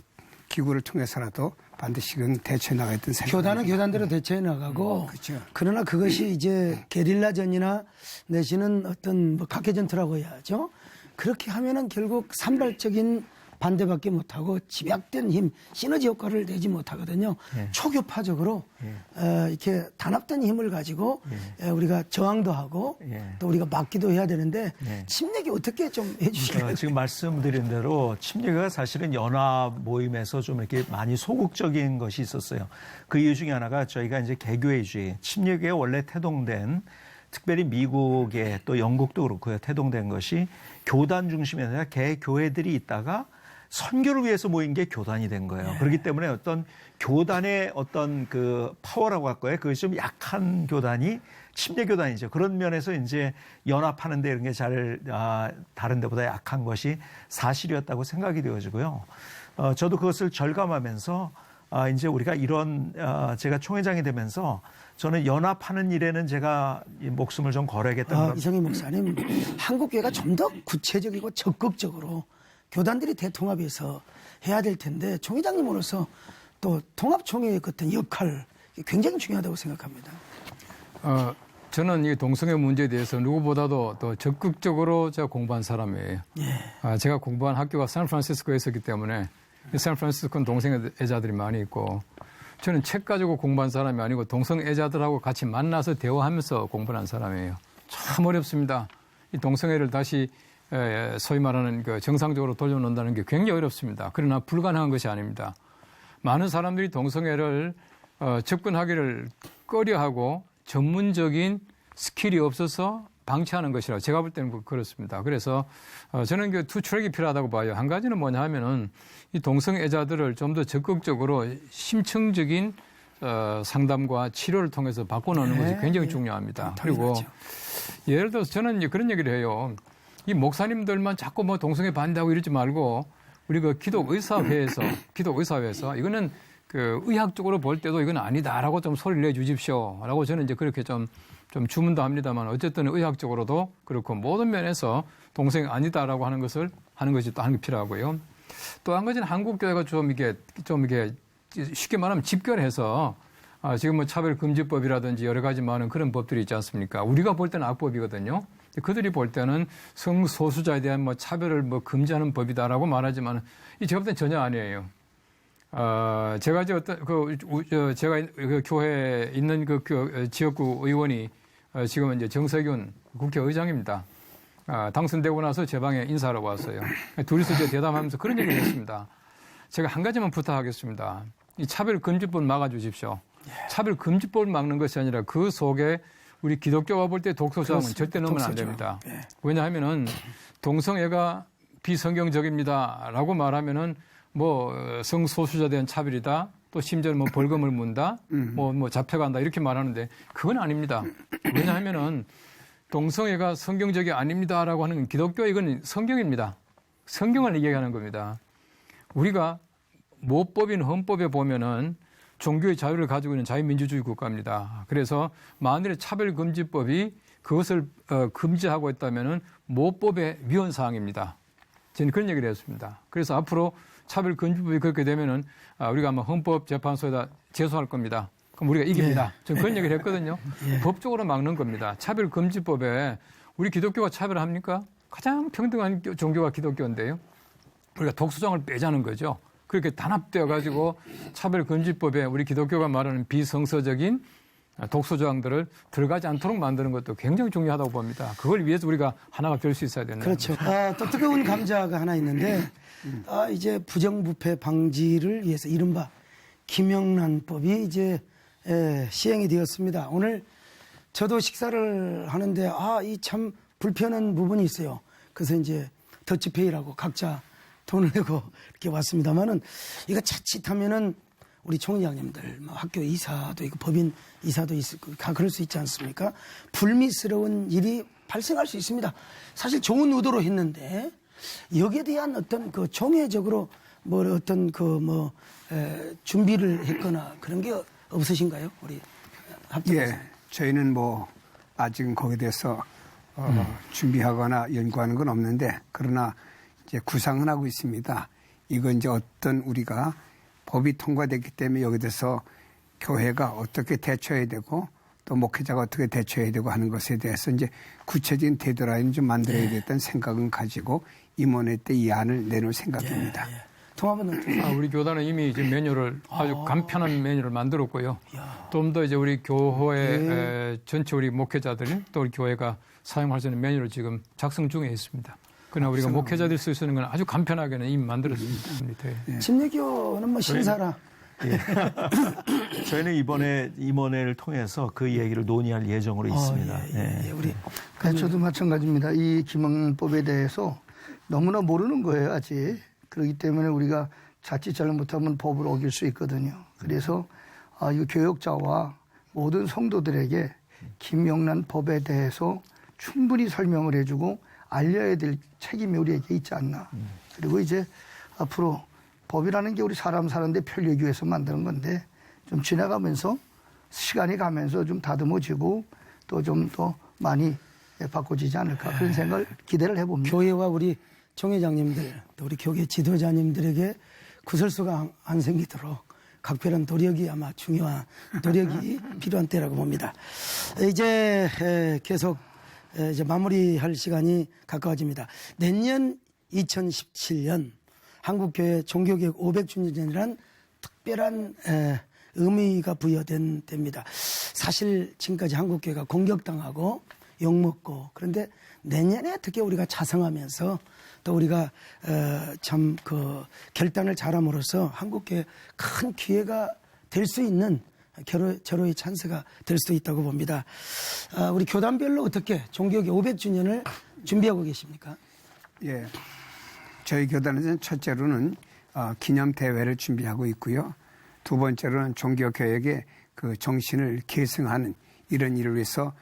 기구를 통해서라도 반드시 대처해 나가야 된다는 생각입니다. 교단은 교단대로 대처해 나가고 그렇죠. 그러나 그것이 이제 게릴라전이나 내지는 어떤 뭐 각계전투라고 해야죠. 그렇게 하면은 결국 산발적인 반대밖에 못하고 집약된 힘, 시너지 효과를 내지 못하거든요. 초교파적으로 이렇게 단합된 힘을 가지고 우리가 저항도 하고 또 우리가 막기도 해야 되는데 침례교 어떻게 좀 해주실까요? 지금 말씀드린 대로 침례교가 사실은 연합 모임에서 좀 이렇게 많이 소극적인 것이 있었어요. 그 이유 중에 하나가 저희가 이제 개교회주의, 침례교에 원래 태동된 특별히 미국에 또 영국도 그렇고요. 태동된 것이 교단 중심이 아니라 개교회들이 있다가 선교를 위해서 모인 게 교단이 된 거예요. 그렇기 때문에 어떤 교단의 어떤 그 파워라고 할 거예요. 그것이 좀 약한 교단이 침례교단이죠. 그런 면에서 이제 연합하는데 이런 게 다른 데보다 약한 것이 사실이었다고 생각이 되어지고요. 저도 그것을 절감하면서 이제 우리가 이런 제가 총회장이 되면서 저는 연합하는 일에는 제가 목숨을 좀 걸어야겠다. 이성희 목사님, 한국교회가 좀 더 구체적이고 적극적으로 교단들이 대통합해서 해야 될 텐데 총회장님으로서 또 통합총회의 어떤 역할 굉장히 중요하다고 생각합니다. 저는 이 동성애 문제에 대해서 누구보다도 더 적극적으로 제가 공부한 사람이에요. 제가 공부한 학교가 샌프란시스코에 있었기 때문에 샌프란시스코는 동성애자들이 많이 있고 저는 책 가지고 공부한 사람이 아니고 동성애자들하고 같이 만나서 대화하면서 공부한 사람이에요. 참 어렵습니다. 이 동성애를 다시 소위 말하는 그 정상적으로 돌려놓는다는 게 굉장히 어렵습니다. 그러나 불가능한 것이 아닙니다. 많은 사람들이 동성애를 접근하기를 꺼려하고 전문적인 스킬이 없어서 방치하는 것이라고 제가 볼 때는 그렇습니다. 그래서 저는 그 투 트랙이 필요하다고 봐요. 한 가지는 뭐냐 하면은 이 동성애자들을 좀 더 적극적으로 심층적인 상담과 치료를 통해서 바꿔놓는 것이 굉장히 중요합니다. 그리고 예를 들어서 저는 이제 그런 얘기를 해요. 이 목사님들만 자꾸 뭐 동성애 반대하고 이러지 말고 우리 그 기독의사회에서 이거는 그 의학적으로 볼 때도 이건 아니다라고 좀 소리를 내주십시오. 라고 저는 이제 그렇게 좀 주문도 합니다만 어쨌든 의학적으로도 그렇고 모든 면에서 동성애 아니다라고 하는 것이 또 하는 게 필요하고요. 또 한 가지는 한국교회가 좀 이게 쉽게 말하면 집결해서 지금 뭐 차별금지법이라든지 여러 가지 많은 그런 법들이 있지 않습니까? 우리가 볼 때는 악법이거든요. 그들이 볼 때는 성소수자에 대한 뭐 차별을 뭐 금지하는 법이다라고 말하지만 제가 볼 때는 전혀 아니에요. 제가 이제 제가 그 교회에 있는 그 지역구 의원이 지금은 이제 정세균 국회의장입니다. 당선되고 나서 제 방에 인사하러 왔어요. 둘이서 이제 대담하면서 그런 얘기를 했습니다. 제가 한 가지만 부탁하겠습니다. 이 차별금지법 막아주십시오. 차별금지법을 막는 것이 아니라 그 속에 우리 기독교가 볼 때 독소조항은 절대 넣으면 안 됩니다. 왜냐하면은 동성애가 비성경적입니다라고 말하면은 뭐 성소수자에 대한 차별이다. 또 심지어는 뭐 벌금을 문다. 뭐 잡혀간다. 이렇게 말하는데 그건 아닙니다. 왜냐하면은 동성애가 성경적이 아닙니다라고 하는 건 기독교 이건 성경입니다. 성경을 얘기하는 겁니다. 우리가 모법인 헌법에 보면은 종교의 자유를 가지고 있는 자유민주주의 국가입니다. 그래서 만일에 차별금지법이 그것을 금지하고 있다면은 모법의 위헌 사항입니다. 저는 그런 얘기를 했습니다. 그래서 앞으로 차별금지법이 그렇게 되면은 우리가 아마 헌법재판소에다 제소할 겁니다. 그럼 우리가 이깁니다. 저는 그런 얘기를 했거든요. 법적으로 막는 겁니다. 차별금지법에 우리 기독교가 차별합니까? 가장 평등한 종교가 기독교인데요. 우리가 독소조항을 빼자는 거죠. 그렇게 단합되어 가지고 차별금지법에 우리 기독교가 말하는 비성서적인 독소조항들을 들어가지 않도록 만드는 것도 굉장히 중요하다고 봅니다. 그걸 위해서 우리가 하나가 될 수 있어야 된다. 그렇죠. 또 뜨거운 감자가 하나 있는데 이제 부정부패 방지를 위해서 이른바 김영란법이 이제 시행이 되었습니다. 오늘 저도 식사를 하는데 이 참 불편한 부분이 있어요. 그래서 이제 더치페이라고 각자 돈을 내고 이렇게 왔습니다만은 이거 자칫하면은 우리 총장님들, 학교 이사도 있고 법인 이사도 있고 그럴 수 있지 않습니까? 불미스러운 일이 발생할 수 있습니다. 사실 좋은 의도로 했는데 여기에 대한 어떤 그 종회적으로 어떤 준비를 했거나 그런 게 없으신가요? 우리 합동에서. 예, 저희는 아직은 거기에 대해서 준비하거나 연구하는 건 없는데 그러나 이제 구상은 하고 있습니다. 이건 이제 어떤 우리가 법이 통과됐기 때문에 여기에 대해서 교회가 어떻게 대처해야 되고 또 목회자가 어떻게 대처해야 되고 하는 것에 대해서 이제 구체적인 데드라인을 좀 만들어야 되겠다는 생각은 가지고 임원회 때 이 안을 내놓을 생각입니다. 통합은 어떻게? 우리 교단은 이미 지금 매뉴얼을 아주 간편한 매뉴얼을 만들었고요. 좀 더 이제 우리 교회 전체 우리 목회자들 또 우리 교회가 사용할 수 있는 매뉴얼을 지금 작성 중에 있습니다. 그러나 우리가 목회자들이 쓸 수 있는 건 아주 간편하게는 이미 만들었습니다. 침례교는 신사라. 저희는 이번에 임원회를 통해서 그 얘기를 논의할 예정으로 있습니다. 우리 저도 마찬가지입니다. 이 김영란법에 대해서 너무나 모르는 거예요, 아직. 그렇기 때문에 우리가 자칫 잘못하면 법을 어길 수 있거든요. 그래서 이 교역자와 모든 성도들에게 김영란법에 대해서 충분히 설명을 해주고 알려야 될 책임이 우리에게 있지 않나. 그리고 이제 앞으로 법이라는 게 우리 사람 사는데 편리하기 위해서 만드는 건데 좀 지나가면서 시간이 가면서 좀 다듬어지고 또 좀 더 많이 바꿔지지 않을까 그런 생각을 기대를 해봅니다. 교회와 우리 총회장님들 또 우리 교계 지도자님들에게 구설수가 안 생기도록 각별한 노력이 아마 중요한 노력이 필요한 때라고 봅니다. 이제 계속 이제 마무리할 시간이 가까워집니다. 내년 2017년 한국교회 종교개혁 500주년이라는 특별한 의미가 부여된 때입니다. 사실 지금까지 한국교회가 공격당하고 욕먹고 그런데 내년에 특히 우리가 자성하면서 또 우리가 참 그 결단을 잘함으로써 한국교회 큰 기회가 될 수 있는 절호의 찬스가 될 수도 있다고 봅니다. 우리 교단별로 어떻게 종교개혁 500주년을 준비하고 계십니까? 예, 저희 교단에서는 첫째로는 기념 대회를 준비하고 있고요. 두 번째로는 종교개혁의 그 정신을 계승하는 이런 일을 위해서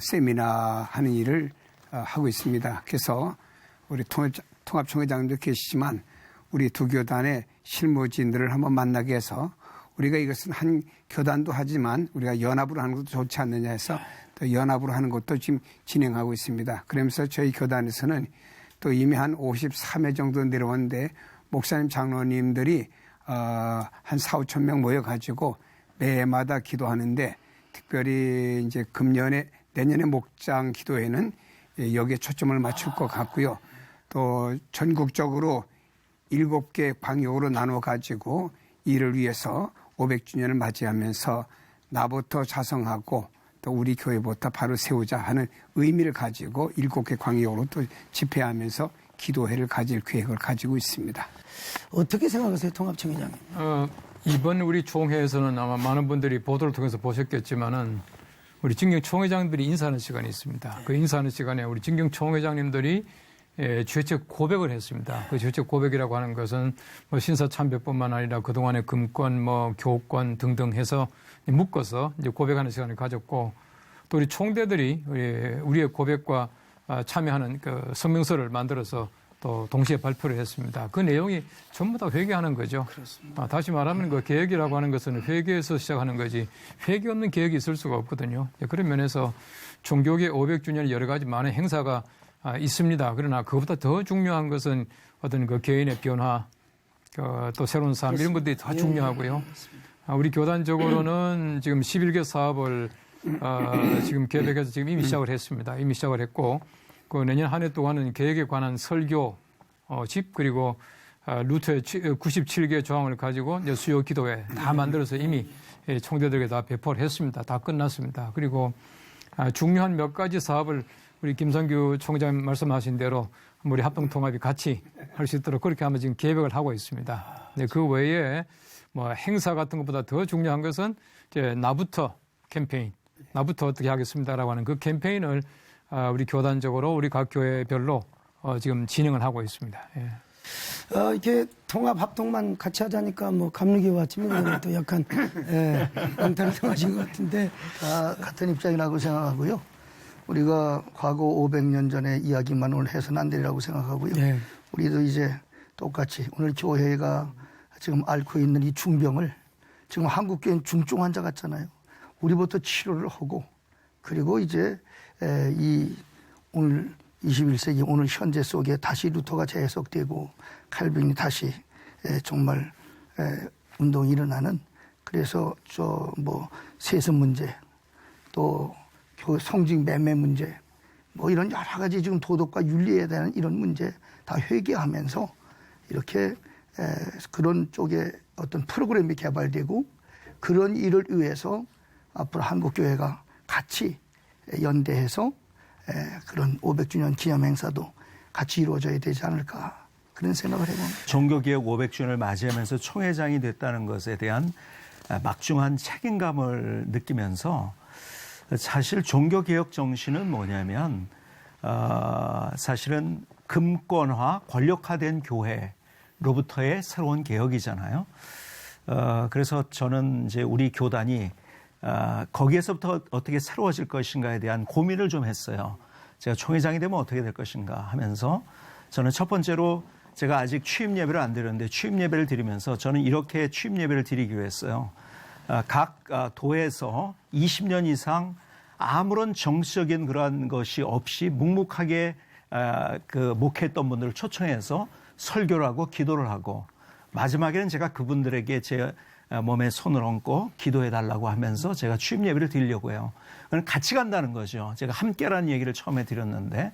세미나 하는 일을 하고 있습니다. 그래서 우리 통합총회장님도 계시지만 우리 두 교단의 실무진들을 한번 만나게 해서 우리가 이것은 한 교단도 하지만 우리가 연합으로 하는 것도 좋지 않느냐 해서 또 연합으로 하는 것도 지금 진행하고 있습니다. 그러면서 저희 교단에서는 또 이미 한 53회 정도 내려왔는데 목사님 장로님들이 한 4, 5천 명 모여가지고 매해마다 기도하는데 특별히 이제 내년에 목장 기도회는 여기에 초점을 맞출 것 같고요. 또 전국적으로 7개 광역으로 나눠가지고 이를 위해서 500주년을 맞이하면서 나부터 자성하고 또 우리 교회부터 바로 세우자 하는 의미를 가지고 7개 광역으로 또 집회하면서 기도회를 가질 계획을 가지고 있습니다. 어떻게 생각하세요, 통합청회장님? 이번 우리 총회에서는 아마 많은 분들이 보도를 통해서 보셨겠지만은 우리 진경 총회장들이 인사하는 시간이 있습니다. 그 인사하는 시간에 우리 진경 총회장님들이 죄책 고백을 했습니다. 그 죄책 고백이라고 하는 것은 뭐 신사 참배뿐만 아니라 그동안의 금권, 뭐 교권 등등 해서 묶어서 이제 고백하는 시간을 가졌고 또 우리 총대들이 우리의 고백과 참여하는 그 성명서를 만들어서 또 동시에 발표를 했습니다. 그 내용이 전부 다 회개하는 거죠. 그렇습니다. 다시 말하면 그 계획이라고 하는 것은 회개에서 시작하는 거지 회개 없는 계획이 있을 수가 없거든요. 그런 면에서 종교계 500주년 여러 가지 많은 행사가 있습니다. 그러나 그것보다 더 중요한 것은 어떤 그 개인의 변화, 또 새로운 삶 이런 것들이 더 중요하고요. 우리 교단적으로는 지금 11개 사업을 지금 계획해서 지금 이미 시작을 했습니다. 이미 시작을 했고 그 내년 한 해 동안은 계획에 관한 설교 집 그리고 루터의 97개 조항을 가지고 이제 수요 기도회 다 만들어서 이미 총대들에게 다 배포를 했습니다. 다 끝났습니다. 그리고 중요한 몇 가지 사업을 우리 김성규 총장 말씀하신 대로 우리 합동통합이 같이 할 수 있도록 그렇게 한번 지금 계획을 하고 있습니다. 네, 그 외에 뭐 행사 같은 것보다 더 중요한 것은 이제 나부터 캠페인, 나부터 어떻게 하겠습니다라고 하는 그 캠페인을 우리 교단적으로 우리 각 교회별로 지금 진행을 하고 있습니다. 예. 이렇게 통합 합동만 같이 하자니까 뭐 감리교와 친명교가 또 약간 방탄을 당하신 것 같은데 다 같은 입장이라고 생각하고요. 우리가 과거 500년 전의 이야기만 오늘 해서는 안 되리라고 생각하고요. 예. 우리도 이제 똑같이 오늘 교회가 지금 앓고 있는 이 중병을 지금 한국교회는 중증 환자 같잖아요. 우리부터 치료를 하고 그리고 이제 이 오늘 21세기 오늘 현재 속에 다시 루터가 재해석되고 칼빈이 다시 정말 운동이 일어나는 그래서 저 뭐 세습 문제 또 성직 매매 문제 뭐 이런 여러 가지 지금 도덕과 윤리에 대한 이런 문제 다 회개하면서 이렇게 그런 쪽에 어떤 프로그램이 개발되고 그런 일을 위해서 앞으로 한국교회가 같이 연대해서 그런 500주년 기념 행사도 같이 이루어져야 되지 않을까 그런 생각을 해봅니다. 종교개혁 500주년을 맞이하면서 총회장이 됐다는 것에 대한 막중한 책임감을 느끼면서 사실 종교개혁 정신은 뭐냐면 사실은 금권화, 권력화된 교회로부터의 새로운 개혁이잖아요. 그래서 저는 이제 우리 교단이 거기에서부터 어떻게 새로워질 것인가에 대한 고민을 좀 했어요. 제가 총회장이 되면 어떻게 될 것인가 하면서 저는 첫 번째로 제가 아직 취임 예배를 안 드렸는데 취임 예배를 드리면서 저는 이렇게 취임 예배를 드리기로 했어요. 각 도에서 20년 이상 아무런 정치적인 그러한 것이 없이 묵묵하게 그 목회했던 분들을 초청해서 설교를 하고 기도를 하고 마지막에는 제가 그분들에게 제 몸에 손을 얹고 기도해 달라고 하면서 제가 취임 예배를 드리려고 해요. 그건 같이 간다는 거죠. 제가 함께라는 얘기를 처음에 드렸는데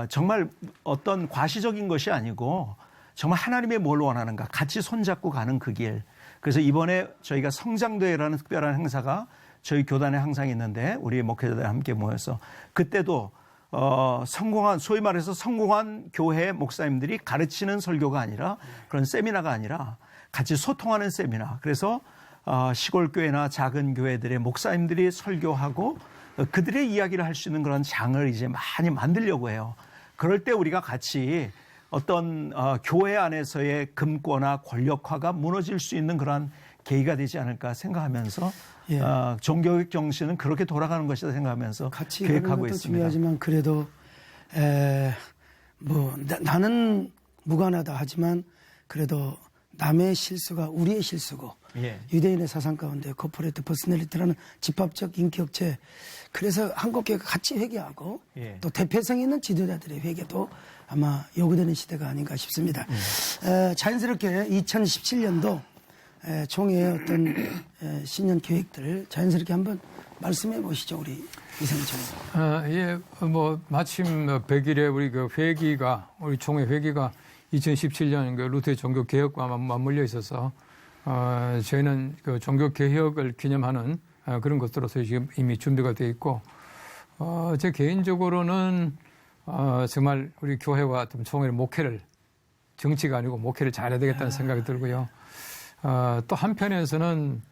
정말 어떤 과시적인 것이 아니고 정말 하나님의 뭘 원하는가 같이 손잡고 가는 그 길. 그래서 이번에 저희가 성장대회라는 특별한 행사가 저희 교단에 항상 있는데 우리 목회자들 함께 모여서 그때도 성공한 소위 말해서 성공한 교회 목사님들이 가르치는 설교가 아니라 그런 세미나가 아니라 같이 소통하는 세미나. 그래서 시골 교회나 작은 교회들의 목사님들이 설교하고 그들의 이야기를 할 수 있는 그런 장을 이제 많이 만들려고 해요. 그럴 때 우리가 같이 어떤 교회 안에서의 금권화 권력화가 무너질 수 있는 그런 계기가 되지 않을까 생각하면서 예. 종교개혁 정신은 그렇게 돌아가는 것이다 생각하면서 같이 계획하고 것도 있습니다. 중요하지만 그래도 나는 무관하다 하지만 그래도 남의 실수가 우리의 실수고 예. 유대인의 사상 가운데 코퍼레이트 퍼스널리티라는 집합적 인격체 그래서 한국교회가 같이 회개하고 예. 또 대표성 있는 지도자들의 회개도 아마 요구되는 시대가 아닌가 싶습니다. 자연스럽게 2017년도 총회의 어떤 신년 계획들을 자연스럽게 한번 말씀해 보시죠, 우리 이상희 총회. 예, 뭐 마침 100일에 우리 그 회기가 우리 총회 회기가 2017년 그 루터의 종교 개혁과 맞물려 있어서 저희는 그 종교 개혁을 기념하는 그런 것들로서 지금 이미 준비가 되어 있고 제 개인적으로는 정말 우리 교회와 좀 총회를 목회를 정치가 아니고 목회를 잘해야 되겠다는 생각이 들고요. 또 한편에서는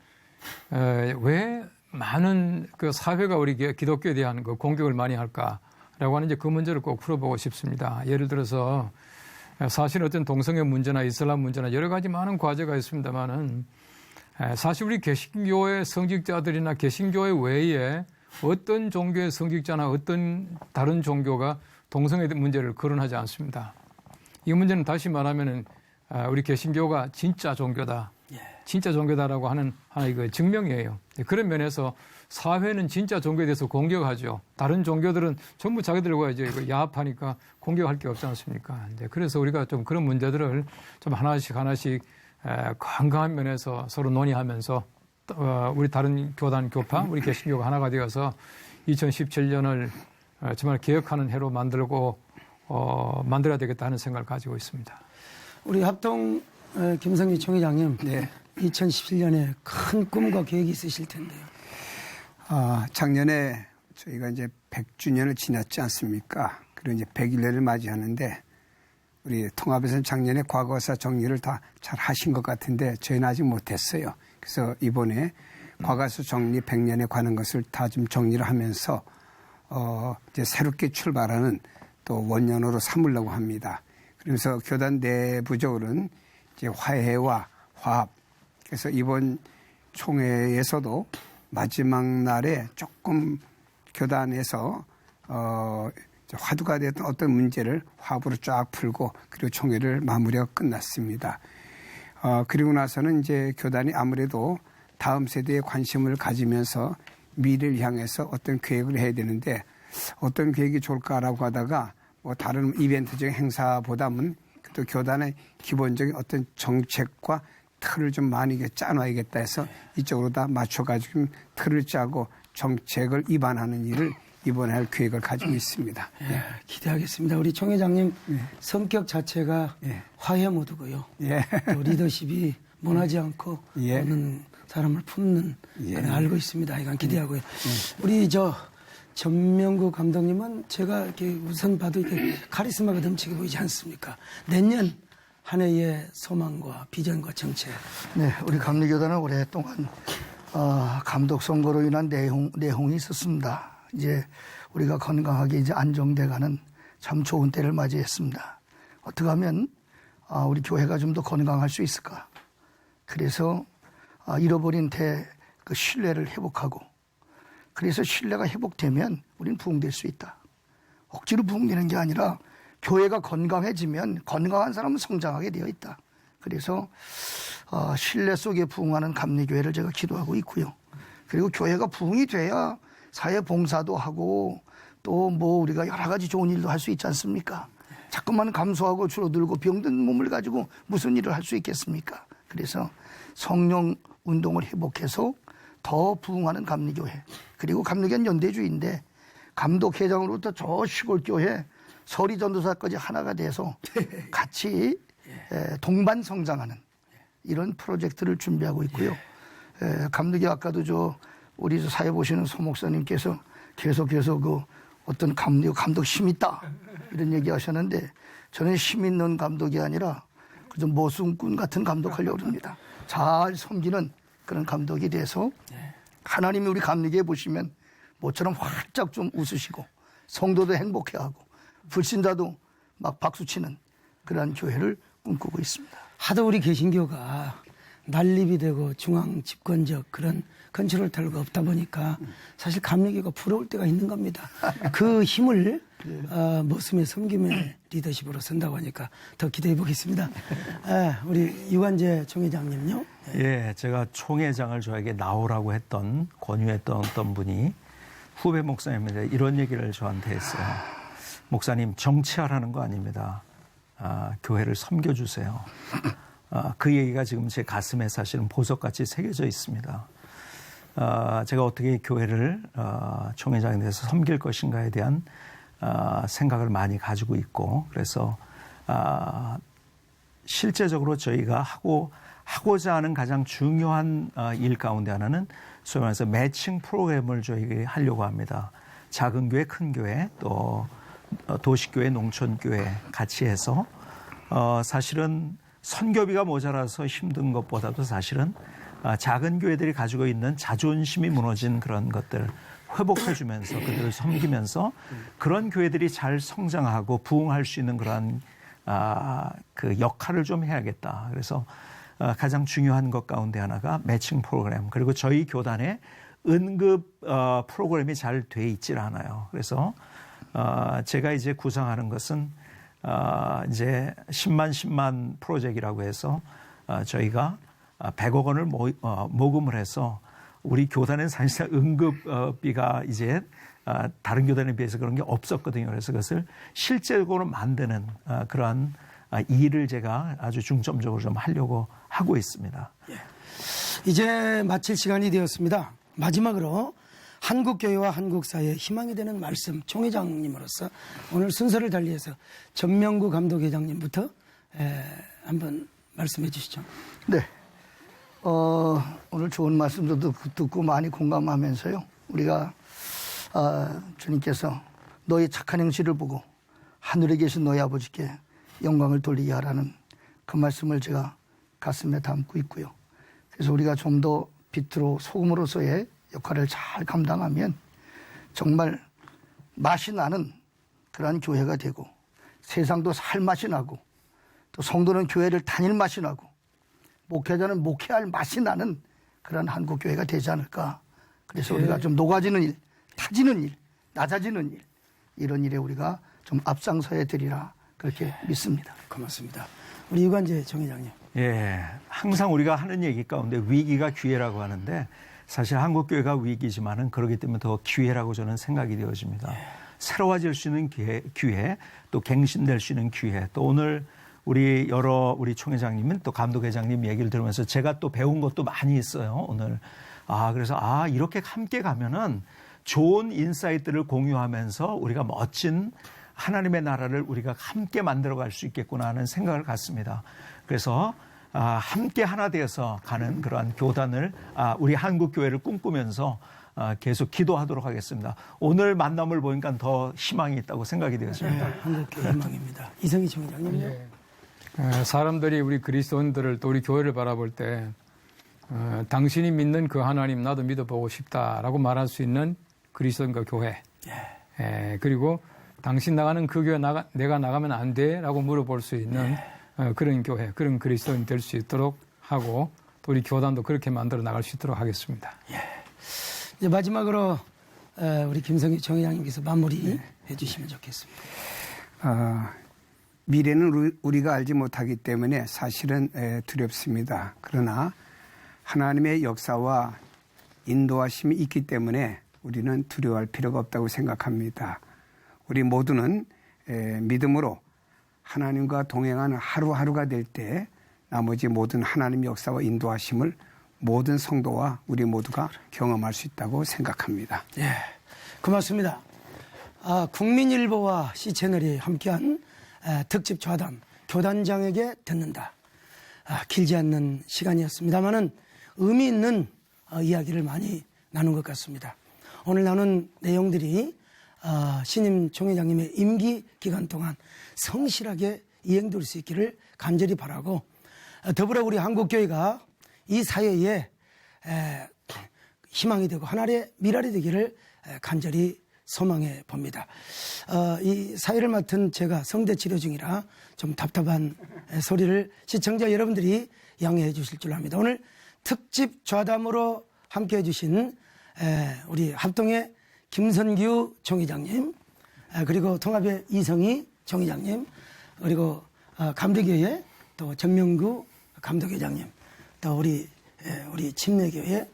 왜 많은 그 사회가 우리 기독교에 대한 그 공격을 많이 할까라고 하는 이제 그 문제를 꼭 풀어보고 싶습니다. 예를 들어서 사실 어떤 동성애 문제나 이슬람 문제나 여러 가지 많은 과제가 있습니다만은 사실 우리 개신교의 성직자들이나 개신교회 외에 어떤 종교의 성직자나 어떤 다른 종교가 동성애 문제를 거론하지 않습니다. 이 문제는 다시 말하면은 우리 개신교가 진짜 종교다. 진짜 종교다라고 하는 하나의 그 증명이에요. 그런 면에서 사회는 진짜 종교에 대해서 공격하죠. 다른 종교들은 전부 자기들과 이제 야합하니까 공격할 게 없지 않습니까? 그래서 우리가 좀 그런 문제들을 좀 하나씩 건강한 면에서 서로 논의하면서 우리 다른 교단, 교파, 우리 개신교가 하나가 되어서 2017년을 정말 개혁하는 해로 만들어야 되겠다 하는 생각을 가지고 있습니다. 우리 합동 김성기 총회장님, 네. 2017년에 큰 꿈과 계획이 있으실 텐데요. 작년에 저희가 이제 100주년을 지났지 않습니까? 그리고 이제 100일년을 맞이하는데 우리 통합에서는 작년에 과거사 정리를 다 잘 하신 것 같은데 저희는 아직 못했어요. 그래서 이번에 과거사 정리 100년에 관한 것을 다 좀 정리를 하면서 이제 새롭게 출발하는 또 원년으로 삼으려고 합니다. 그래서 교단 내부적으로는 이제 화해와 화합. 그래서 이번 총회에서도 마지막 날에 조금 교단에서 화두가 됐던 어떤 문제를 화합으로 쫙 풀고 그리고 총회를 마무리가 끝났습니다. 그리고 나서는 이제 교단이 아무래도 다음 세대에 관심을 가지면서 미래를 향해서 어떤 계획을 해야 되는데 어떤 계획이 좋을까라고 하다가 뭐 다른 이벤트적인 행사보다는 또 교단의 기본적인 어떤 정책과 틀을 좀 많이 짜놔야겠다 해서 이쪽으로 다 맞춰가지고 틀을 짜고 정책을 입안하는 일을 이번에 할 계획을 가지고 있습니다. 예, 기대하겠습니다. 우리 총회장님 성격 자체가 화해 모드고요. 또 리더십이 모나지 않고 모든 사람을 품는 그런 알고 있습니다. 이건 기대하고요. 우리 전명구 감독님은 제가 이렇게 우선 봐도 이렇게 카리스마가 넘치게 보이지 않습니까? 내년 한 해의 소망과 비전과 정책. 네, 우리 감리교단은 오랫동안 감독 선거로 인한 내홍이 있었습니다. 이제 우리가 건강하게 이제 안정돼가는 참 좋은 때를 맞이했습니다. 어떻게 하면 우리 교회가 좀 더 건강할 수 있을까? 그래서 잃어버린 그 신뢰를 회복하고, 그래서 신뢰가 회복되면 우리는 부흥될 수 있다. 억지로 부흥되는 게 아니라 교회가 건강해지면 건강한 사람은 성장하게 되어 있다. 그래서 신뢰 속에 부흥하는 감리교회를 제가 기도하고 있고요. 그리고 교회가 부흥이 돼야 사회 봉사도 하고 또 뭐 우리가 여러 가지 좋은 일도 할 수 있지 않습니까? 자꾸만 감소하고 줄어들고 병든 몸을 가지고 무슨 일을 할 수 있겠습니까? 그래서 성령 운동을 회복해서 더 부흥하는 감리교회. 그리고 감리교회는 연대주의인데 감독회장으로부터 저 시골교회 서리전도사까지 하나가 돼서 같이 동반 성장하는 이런 프로젝트를 준비하고 있고요. 감독이 아까도 우리 사회 보시는 소 목사님께서 계속 그 어떤 감독 힘 있다 이런 얘기 하셨는데 저는 힘 있는 감독이 아니라 그저 모순꾼 같은 감독하려고 합니다. 잘 섬기는 그런 감독이 돼서 하나님이 우리 감리교회 보시면 모처럼 활짝 좀 웃으시고 성도도 행복해하고 불신자도 막 박수치는 그러한 교회를 꿈꾸고 있습니다. 하도 우리 개신교가 난립이 되고 중앙 집권적 그런 컨트롤 탈루가 없다 보니까 사실 감리교가 부러울 때가 있는 겁니다. 그 힘을 머슴의 섬김의 리더십으로 쓴다고 하니까 더 기대해 보겠습니다. 우리 유관재 총회장님요. 예, 제가 총회장을 저에게 나오라고 권유했던 어떤 분이 후배 목사님인데 이런 얘기를 저한테 했어요. 목사님, 정치하라는 거 아닙니다. 교회를 섬겨주세요. 그 얘기가 지금 제 가슴에 사실은 보석같이 새겨져 있습니다. 제가 어떻게 교회를 총회장에 대해서 섬길 것인가에 대한 생각을 많이 가지고 있고, 그래서 실제적으로 저희가 하고자 하는 가장 중요한 일 가운데 하나는 소위 말해서 매칭 프로그램을 저희가 하려고 합니다. 작은 교회, 큰 교회, 또 도시교회, 농촌교회 같이 해서 사실은 선교비가 모자라서 힘든 것보다도 사실은 작은 교회들이 가지고 있는 자존심이 무너진 그런 것들 회복해주면서 그들을 섬기면서 그런 교회들이 잘 성장하고 부흥할 수 있는 그런 그 역할을 좀 해야겠다. 그래서 가장 중요한 것 가운데 하나가 매칭 프로그램, 그리고 저희 교단에 응급 프로그램이 잘 돼 있질 않아요. 그래서 제가 이제 구상하는 것은 이제 10만 프로젝트라고 해서 저희가 100억 원을 모금을 해서 우리 교단은 사실상 응급비가 이제 다른 교단에 비해서 그런 게 없었거든요. 그래서 그것을 실제적으로 만드는 그런 일을 제가 아주 중점적으로 좀 하려고 하고 있습니다. 예. 이제 마칠 시간이 되었습니다. 마지막으로 한국교회와 한국사회에 희망이 되는 말씀, 총회장님으로서 오늘 순서를 달리해서 전명구 감독회장님부터 한번 말씀해 주시죠. 네. 오늘 좋은 말씀도 듣고 많이 공감하면서요. 우리가 주님께서 너의 착한 행실을 보고 하늘에 계신 너희 아버지께 영광을 돌리게 하라는 그 말씀을 제가 가슴에 담고 있고요. 그래서 우리가 좀 더 빛으로 소금으로서의 역할을 잘 감당하면 정말 맛이 나는 그러한 교회가 되고 세상도 살 맛이 나고 또 성도는 교회를 다닐 맛이 나고 목회자는 목회할 맛이 나는 그런 한국교회가 되지 않을까. 그래서 우리가 좀 녹아지는 일, 타지는 일, 낮아지는 일, 이런 일에 우리가 좀 앞장서야 되리라 그렇게 믿습니다. 고맙습니다. 우리 유관재 총회장님. 예, 항상 우리가 하는 얘기 가운데 위기가 기회라고 하는데 사실 한국교회가 위기지만은 그렇기 때문에 더 기회라고 저는 생각이 되어집니다. 새로워질 수 있는 기회, 또 갱신될 수 있는 기회, 또 오늘 우리 총회장님은 또 감독회장님 얘기를 들으면서 제가 또 배운 것도 많이 있어요, 오늘. 그래서 이렇게 함께 가면은 좋은 인사이트를 공유하면서 우리가 멋진 하나님의 나라를 우리가 함께 만들어 갈 수 있겠구나 하는 생각을 갖습니다. 그래서 함께 하나 되어서 가는 그러한 교단을 우리 한국교회를 꿈꾸면서 계속 기도하도록 하겠습니다. 오늘 만남을 보니까 더 희망이 있다고 생각이 되었습니다. 네, 한국교회 희망입니다. 이성희 총회장님요. 예. 사람들이 우리 그리스도인들을 또 우리 교회를 바라볼 때 당신이 믿는 그 하나님 나도 믿어보고 싶다라고 말할 수 있는 그리스도인과 교회. 그리고 당신 나가는 그 교회 내가 나가면 안 돼라고 물어볼 수 있는 그런 교회, 그런 그리스도인 될 수 있도록 하고 또 우리 교단도 그렇게 만들어 나갈 수 있도록 하겠습니다. 이제 마지막으로 우리 김성희 총회장님께서 마무리해 주시면 좋겠습니다. 미래는 우리가 알지 못하기 때문에 사실은 두렵습니다. 그러나 하나님의 역사와 인도하심이 있기 때문에 우리는 두려워할 필요가 없다고 생각합니다. 우리 모두는 믿음으로 하나님과 동행하는 하루하루가 될 때 나머지 모든 하나님의 역사와 인도하심을 모든 성도와 우리 모두가 경험할 수 있다고 생각합니다. 예, 고맙습니다. 국민일보와 C채널이 함께한 특집 좌담, 교단장에게 듣는다. 길지 않는 시간이었습니다만은 의미 있는 이야기를 많이 나눈 것 같습니다. 오늘 나눈 내용들이 신임 총회장님의 임기 기간 동안 성실하게 이행될 수 있기를 간절히 바라고 더불어 우리 한국교회가 이 사회에 희망이 되고 하나의 미랄이 되기를 간절히 소망해 봅니다. 이 사회를 맡은 제가 성대 치료 중이라 좀 답답한 소리를 시청자 여러분들이 양해해 주실 줄 압니다. 오늘 특집 좌담으로 함께해 주신 우리 합동의 김선규 총회장님, 그리고 통합의 이성희 총회장님, 그리고 감리교회 또 전명구 감독회장님, 또 우리 침례교회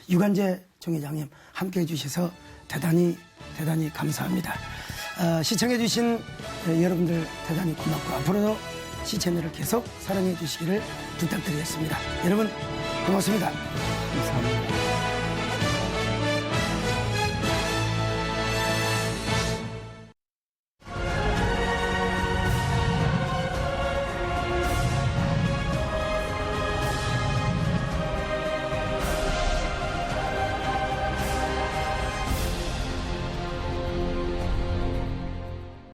유관재 총회장님 함께해 주셔서 대단히 감사합니다. 시청해 주신 여러분들 대단히 고맙고 앞으로도 C채널을 계속 사랑해 주시기를 부탁드리겠습니다. 여러분 고맙습니다. 감사합니다.